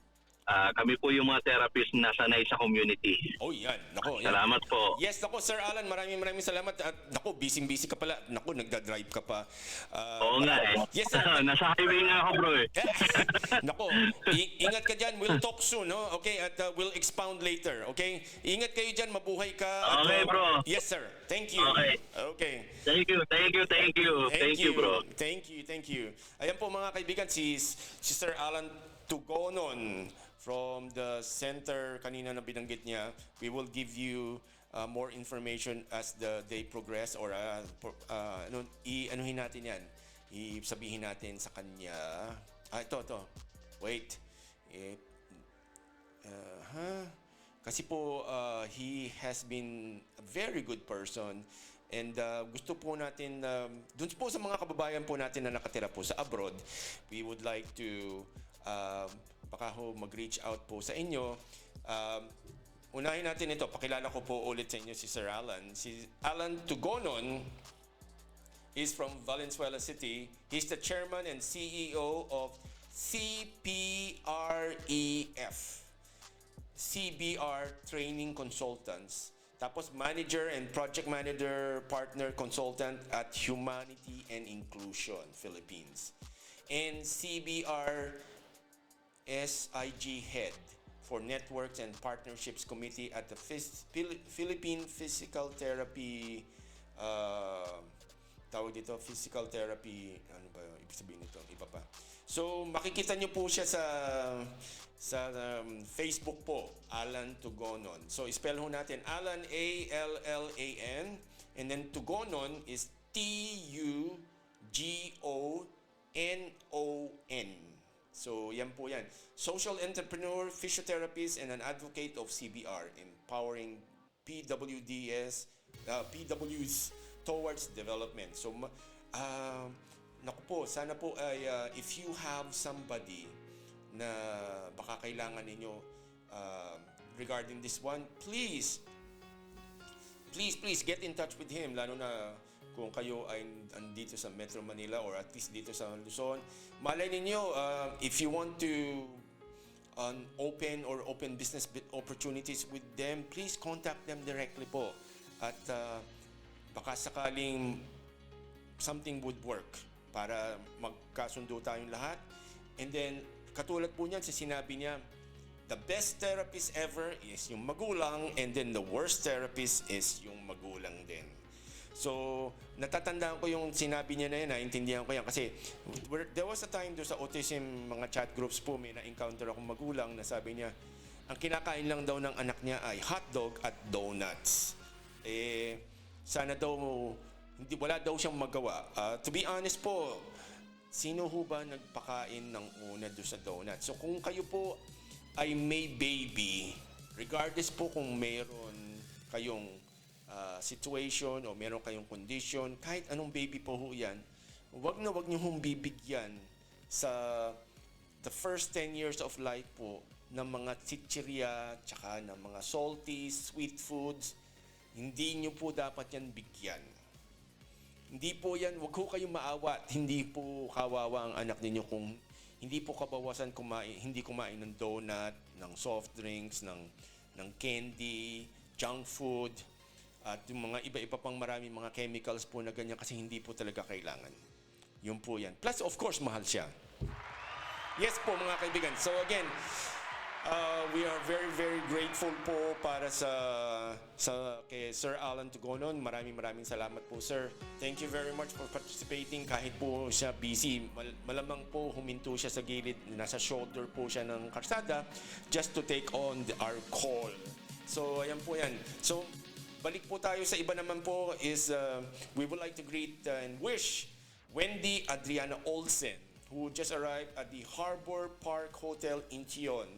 Kami po yung mga therapist na sanay sa community. Oy, yan. Nako, yan. Salamat po. Yes, nako Sir Alan, maraming salamat. At nako, busy ka pala. Nako, nagda-drive ka pa. Oo nga eh. Yes, sir. Nasa highway nga ako, bro eh. Nako, ingat ka dyan. We'll talk soon, no? Okay, at we'll expound later, okay? Ingat kayo dyan, mabuhay ka. At, Okay, bro. Yes, sir. Thank you. Okay. Okay. Thank you, bro. Thank you. Ayan po mga kaibigan, si Sir Alan Tugonon from the center kanina na binanggit niya. We will give you more information as the day progress or anuhin natin yan. Sabihin natin sa kanya. Ito. Wait. Kasi po, he has been a very good person and gusto po natin, dun po sa mga kababayan po natin na nakatira po sa abroad, we would like to baka ho mag-reach out po sa inyo. Unahin natin ito, pakilala ko po ulit sa inyo si Sir Alan. Si Alan Tugonon is from Valenzuela City. He's the chairman and CEO of CBR Training Consultants. Tapos manager and project manager partner consultant at Humanity and Inclusion Philippines. And CBR SIG head for Networks and Partnerships Committee at the Philippine Physical Therapy tawag dito, physical therapy, ano ba ibig sabihin nito? Iba pa. So, makikita nyo po siya sa Facebook po, Alan Tugonon. So, spell ho natin, Alan, Allan, and then Tugonon is Tugonon. So, yan po yan. Social entrepreneur, physiotherapist, and an advocate of CBR, empowering PWs towards development. So, naku po, sana po ay if you have somebody na baka kailangan ninyo regarding this one, please get in touch with him, lalo na kung kayo ay andito sa Metro Manila or at least dito sa Luzon. Malay ninyo, if you want to open business opportunities with them, please contact them directly po. At baka sakaling something would work para magkasundo tayong lahat. And then, katulad po niyan, sinabi niya, the best therapist ever is yung magulang, and then the worst therapist is yung magulang din. So, natatandaan ko yung sinabi niya na yun, naintindihan ko yan. Kasi there was a time doon sa autism mga chat groups po, may na-encounter akong magulang na sabi niya, ang kinakain lang daw ng anak niya ay hotdog at donuts. Sana daw, wala daw siyang magawa. To be honest po, sino ho ba nagpakain ng una doon sa donuts? So, kung kayo po ay may baby, regardless po kung mayroon kayong situation o meron kayong condition, kahit anong baby po ho yan, wag niyo hong bibigyan sa the first 10 years of life po ng mga chichirya, tsaka ng mga salty, sweet foods. Hindi niyo po dapat yan bigyan. Hindi po yan, wag ho kayong maawa, hindi po kawawa ang anak ninyo kung hindi po kabawasan hindi kumain ng donut, ng soft drinks, ng candy, junk food, at yung mga iba-iba pang maraming mga chemicals po na ganyan kasi hindi po talaga kailangan. Yun po yan. Plus, of course, mahal siya. Yes po, mga kaibigan. So again, we are very, very grateful po para kay Sir Alan Tugonon. Maraming salamat po, sir. Thank you very much for participating. Kahit po siya busy, malamang po huminto siya sa gilid, nasa shoulder po siya ng karsada just to take on our call. So, ayan po yan. So, balik po tayo sa iba naman po is we would like to greet and wish Wendy Adriana Olsen, who just arrived at the Harbor Park Hotel Incheon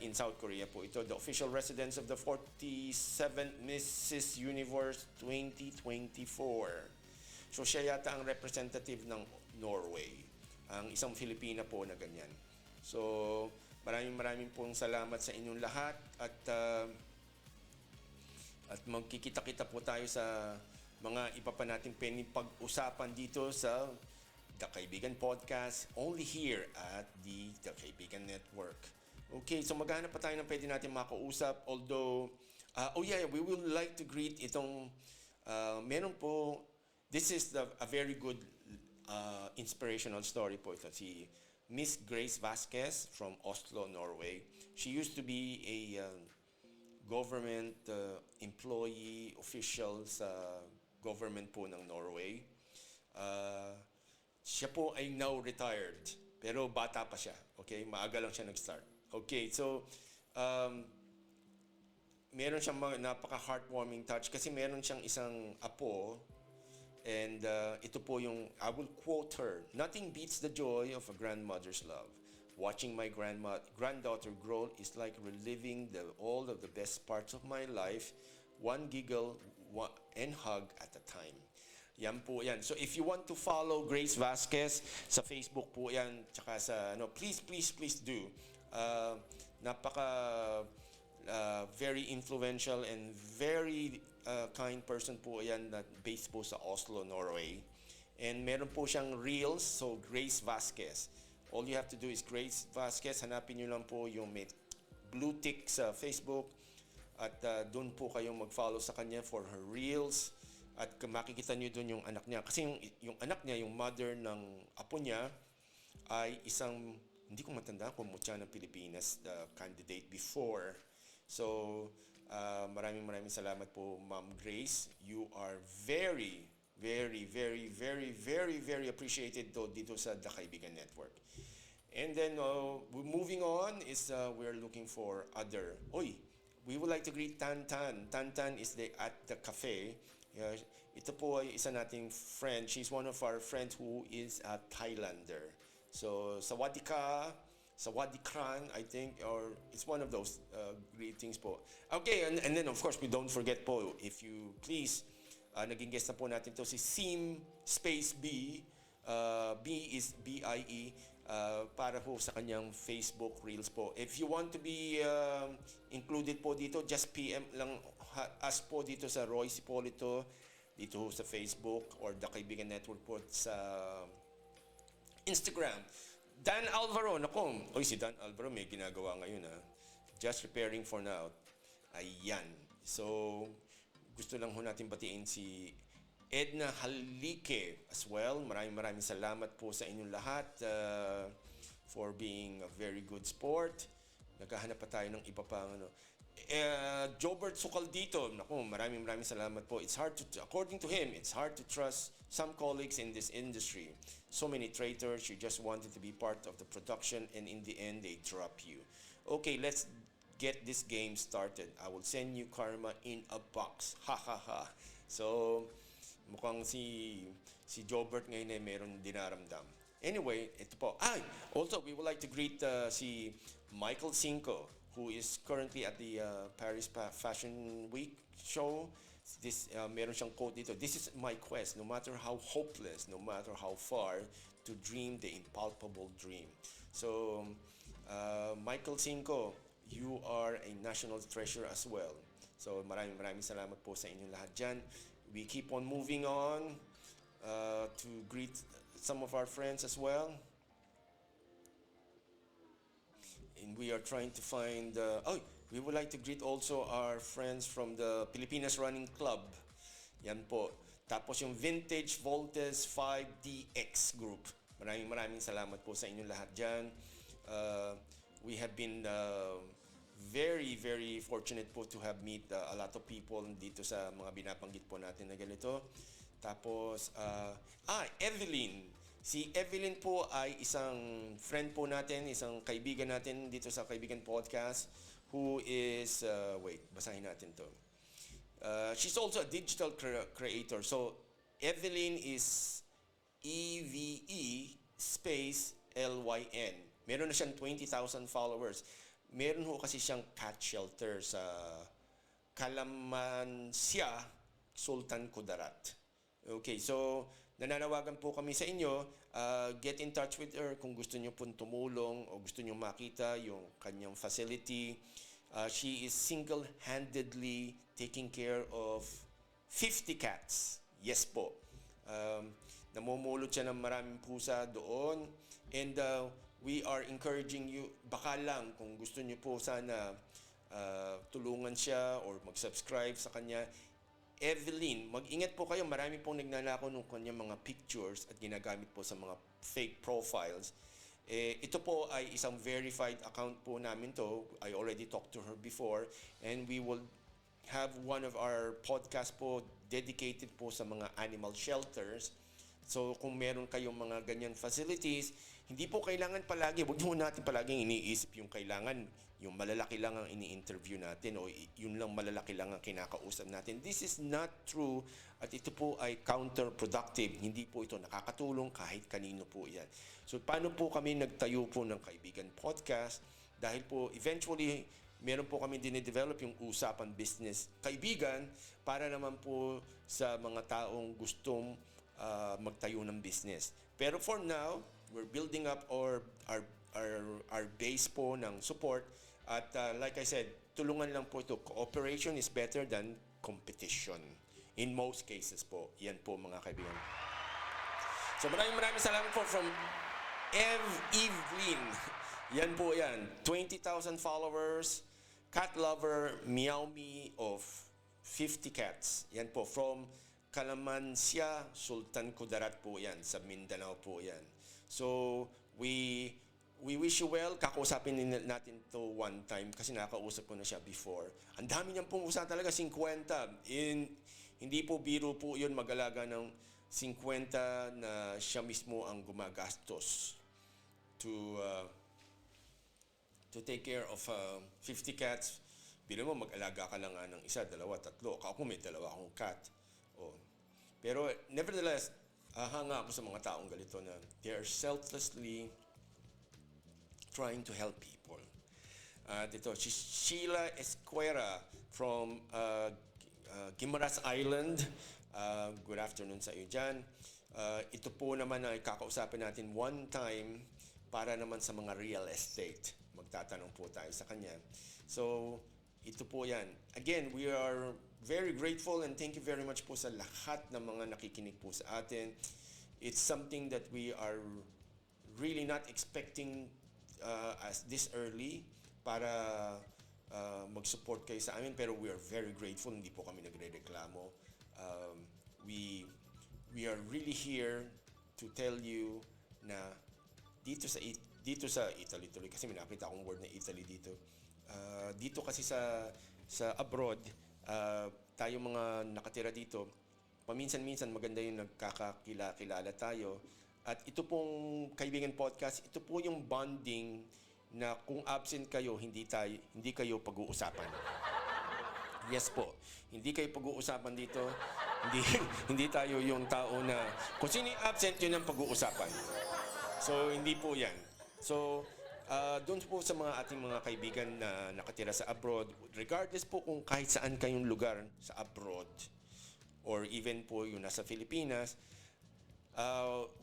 in South Korea po. Ito, the official residence of the 47th Mrs. Universe 2024. So siya yata ang representative ng Norway, ang isang Filipina po na ganyan. So maraming pong salamat sa inyong lahat at magkikita-kita po tayo sa mga iba pa nating pag-usapan dito sa The Kaibigan Podcast, only here at the Kaibigan Network. Okay, so maghanap pa tayo ng pwede natin makausap. Although, we would like to greet itong, meron po, this is a very good inspirational story po ito. Si Miss Grace Vasquez from Oslo, Norway. She used to be a government employee, official sa government po ng Norway. Siya po ay now retired, pero bata pa siya. Okay, maaga lang siya nag-start. Okay, so meron siyang napaka-heartwarming touch kasi meron siyang isang apo, and ito po yung, I will quote her, "Nothing beats the joy of a grandmother's love. Watching my granddaughter grow is like reliving all of the best parts of my life, one giggle and hug at a time." Yan po yan. So if you want to follow Grace Vasquez sa Facebook po yan, tsaka sa please do. Very influential and very kind person po yan na based po sa Oslo, Norway. And meron po siyang reels, so Grace Vasquez. All you have to do is Grace Vasquez. Hanapin nyo lang po yung may blue tick sa Facebook at doon po kayong mag-follow sa kanya for her reels. At makikita nyo doon yung anak niya. Kasi yung anak niya, yung mother ng apo niya, ay isang, hindi ko matandaan kung mutya ng Pilipinas, the candidate before. So, Maraming salamat po, Ma'am Grace. You are very, very, very, very, very, very appreciated dito sa The Kaibigan Network. And then, moving on is we're looking for other. We would like to greet Tan Tan. Tan Tan is at the cafe. Ito po ay isa nating friend. She's one of our friends who is a Thailander. So, Sawadikran, I think, or it's one of those greetings po. Okay, and then of course, we don't forget po, if you please, naging guest na po natin to si Sim Space B. B is B-I-E, para po sa kanyang Facebook Reels po. If you want to be included po dito, just PM lang us po dito sa Royce Hipolito, dito sa Facebook, or The Kaibigan Network po sa Instagram. Dan Alvaro, si Dan Alvaro may ginagawa ngayon Just preparing for now. Ayan. So, gusto lang ho natin batiin si Edna Halike as well. Maraming salamat po sa inyong lahat for being a very good sport. Naghahanap pa tayo ng iba pang Jobert Sukaldito, maraming salamat po. According to him, it's hard to trust some colleagues in this industry. So many traitors, you just wanted to be part of the production and in the end, they drop you. Okay, let's get this game started. I will send you karma in a box. Ha ha ha. So, mukhang si Jobert ngayon ay meron dinaramdam. Anyway, ito po. Also, we would like to greet si Michael Cinco, who is currently at the Paris Fashion Week show. Meron siyang quote dito, "This is my quest, no matter how hopeless, no matter how far, to dream the impalpable dream." So, Michael Cinco, you are a national treasure as well. So, maraming salamat po sa inyong lahat dyan. We keep on moving on to greet some of our friends as well. And we are trying to find, we would like to greet also our friends from the Pilipinas Running Club. Yan po. Tapos yung Vintage Voltes 5DX group. Maraming salamat po sa inyong lahat dyan. We have been very, very fortunate po to have met a lot of people dito sa mga binabanggit po natin na ganito. Tapos, Evelyn. Si Evelyn po ay isang friend po natin, isang kaibigan natin dito sa Kaibigan Podcast, who is, basahin natin to. She's also a digital creator. So, Evelyn is EVE space LYN. Meron na siyang 20,000 followers. Meron ho kasi siyang cat shelter sa Kalamansya, Sultan Kudarat. Okay, so nananawagan po kami sa inyo, get in touch with her kung gusto niyo pong tumulong o gusto niyo makita yung kanyang facility. She is single-handedly taking care of 50 cats. Yes po. Namumulot siya ng maraming pusa doon. And we are encouraging you, baka lang kung gusto niyo po sana tulungan siya or mag-subscribe sa kanya. Evelyn, mag-ingat po kayo. Marami pong nagnanakaw ng kanyang mga pictures at ginagamit po sa mga fake profiles. Ito po ay isang verified account po namin to. I already talked to her before, and we will have one of our podcast po dedicated po sa mga animal shelters. So kung meron kayong mga ganyan facilities, hindi po kailangan palagi, huwag mo natin palaging iniisip yung kailangan, yung malalaki lang ang ini-interview natin o yun lang malalaki lang ang kinakausap natin. This is not true at ito po ay counterproductive. Hindi po ito nakakatulong kahit kanino po yan. So paano po kami nagtayo po ng Kaibigan Podcast? Dahil po eventually, meron po kami dinidevelop yung usapan business kaibigan para naman po sa mga taong gustong magtayo ng business. Pero for now, we're building up our base po ng support at like I said, tulungan lang po ito. Cooperation is better than competition. In most cases po. Yan po mga kaibigan. So maraming salamat po from Evelyn. Yan po yan. 20,000 followers, cat lover, meow me of 50 cats. Yan po from Kalamansya, Sultan Kudarat po yan. Sa Mindanao po yan. So, we will wish you well. Kakausapin natin to one time kasi nakausap ko na siya before. Ang dami niyang pong usa talaga, 50. Hindi po biro po yun mag-alaga ng 50 na siya mismo ang gumagastos to take care of 50 cats. Bila mo, mag-alaga ka lang nga ng isa, dalawa, tatlo. Ako may dalawa akong cat. Oh. Pero nevertheless, hanga ako sa mga taong galito na they are selflessly trying to help people. Dito, si Sheila Esquera from Guimaras Island. Good afternoon sa iyo dyan. Ito po naman ay kakausapin natin one time para naman sa mga real estate. Magtatanong po tayo sa kanya. So, ito po yan. Again, we are very grateful and thank you very much po sa lahat ng mga nakikinig po sa atin. It's something that we are really not expecting as this early para mag-support kayo sa amin, pero we are very grateful. Hindi po kami nagre-reklamo. We are really here to tell you na dito sa Italy tuloy, kasi may nakita akong word na Italy dito. Dito kasi sa abroad, tayo mga nakatira dito, paminsan-minsan maganda yung nagkakakilala tayo. At ito pong Kaibigan Podcast, ito po yung bonding na kung absent kayo, hindi kayo pag-uusapan. Yes po. Hindi kayo pag-uusapan dito. Hindi tayo yung tao na kung sino yung absent, yun ang pag-uusapan. So, hindi po yan. So, doon po sa mga ating mga kaibigan na nakatira sa abroad, regardless po kung kahit saan kayong lugar sa abroad, or even po yung nasa Pilipinas,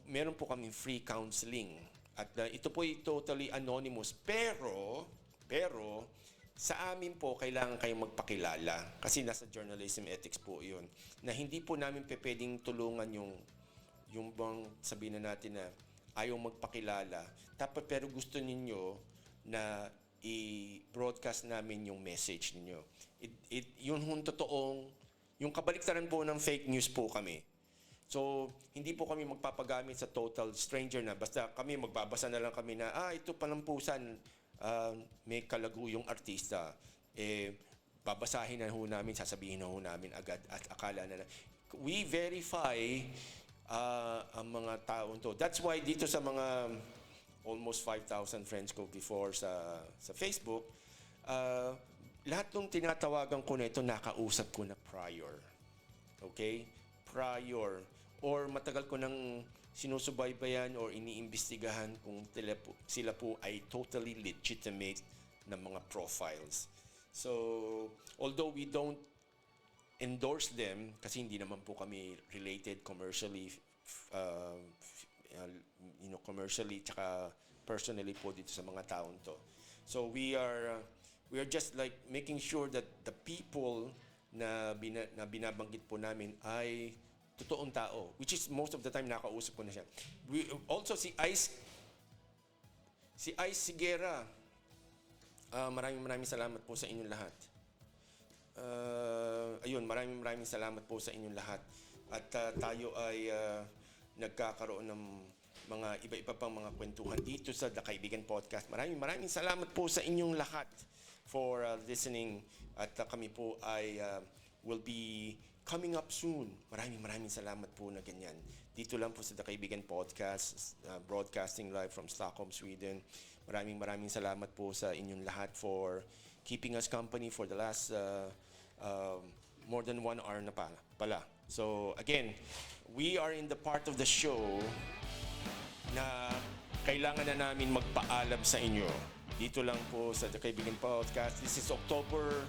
meron po kami free counseling. At ito po ay totally anonymous. Pero, sa amin po, kailangan kayong magpakilala. Kasi nasa journalism ethics po yun. Na hindi po namin pwedeng tulungan yung bang sabihin na natin na ayaw magpakilala. Pero gusto ninyo na i-broadcast namin yung message ninyo. Yun totoong, yung kabaliktaran po ng fake news po kami. So, hindi po kami magpapagamit sa total stranger na basta kami magbabasa na lang kami na, ito palampusan, may kalagu yung artista. Babasahin na ho namin, sasabihin na ho namin agad at akala na lang. We verify ang mga taon to. That's why dito sa mga almost 5,000 friends ko before sa Facebook, lahat ng tinatawagan ko na ito, nakausap ko na prior. Okay? Prior. Or matagal ko nang sinusubaybayan or iniimbestigahan kung sila po ay totally legitimate na mga profiles. So, although we don't endorse them, kasi hindi naman po kami related commercially, commercially tsaka personally po dito sa mga taon to. So, we are just like making sure that the people na binabanggit po namin ay totoong tao, which is most of the time nakausap ko na siya. Also si Ice Sigera, maraming salamat po sa inyong lahat. Maraming salamat po sa inyong lahat. At tayo ay nagkakaroon ng mga iba-iba pang mga kwentuhan dito sa The Kaibigan Podcast. Maraming salamat po sa inyong lahat for listening. At kami po ay will be coming up soon. Maraming salamat po na ganyan. Dito lang po sa The Kaibigan Podcast, broadcasting live from Stockholm, Sweden. Maraming salamat po sa inyong lahat for keeping us company for the last more than 1 hour na pala. So again, we are in the part of the show na kailangan na namin magpaalam sa inyo. Dito lang po sa The Kaibigan Podcast. This is October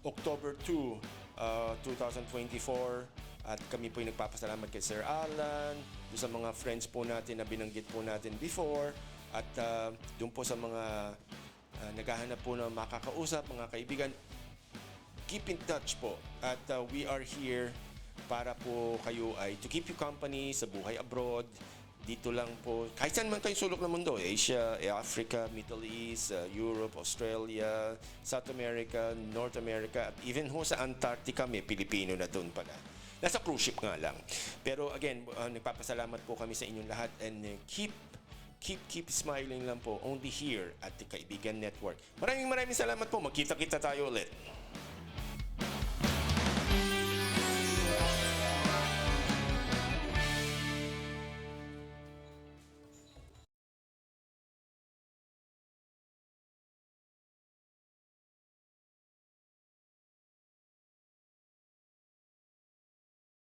2, 2024. At kami po ay nagpapasalamat kay Sir Alan, doon sa mga friends po natin na binanggit po natin before, at doon po sa mga naghahanap po na makakausap, mga kaibigan. Keep in touch po. At we are here para po kayo ay to keep you company sa buhay abroad. Dito lang po, kahit saan man kayo sulok ng mundo, Asia, Africa, Middle East, Europe, Australia, South America, North America, at even ho sa Antarctica, may Pilipino na doon pala. Nasa cruise ship nga lang. Pero again, nagpapasalamat po kami sa inyong lahat and keep keep smiling lang po. Only here at the Kaibigan Network. Maraming salamat po. Magkita-kita tayo ulit.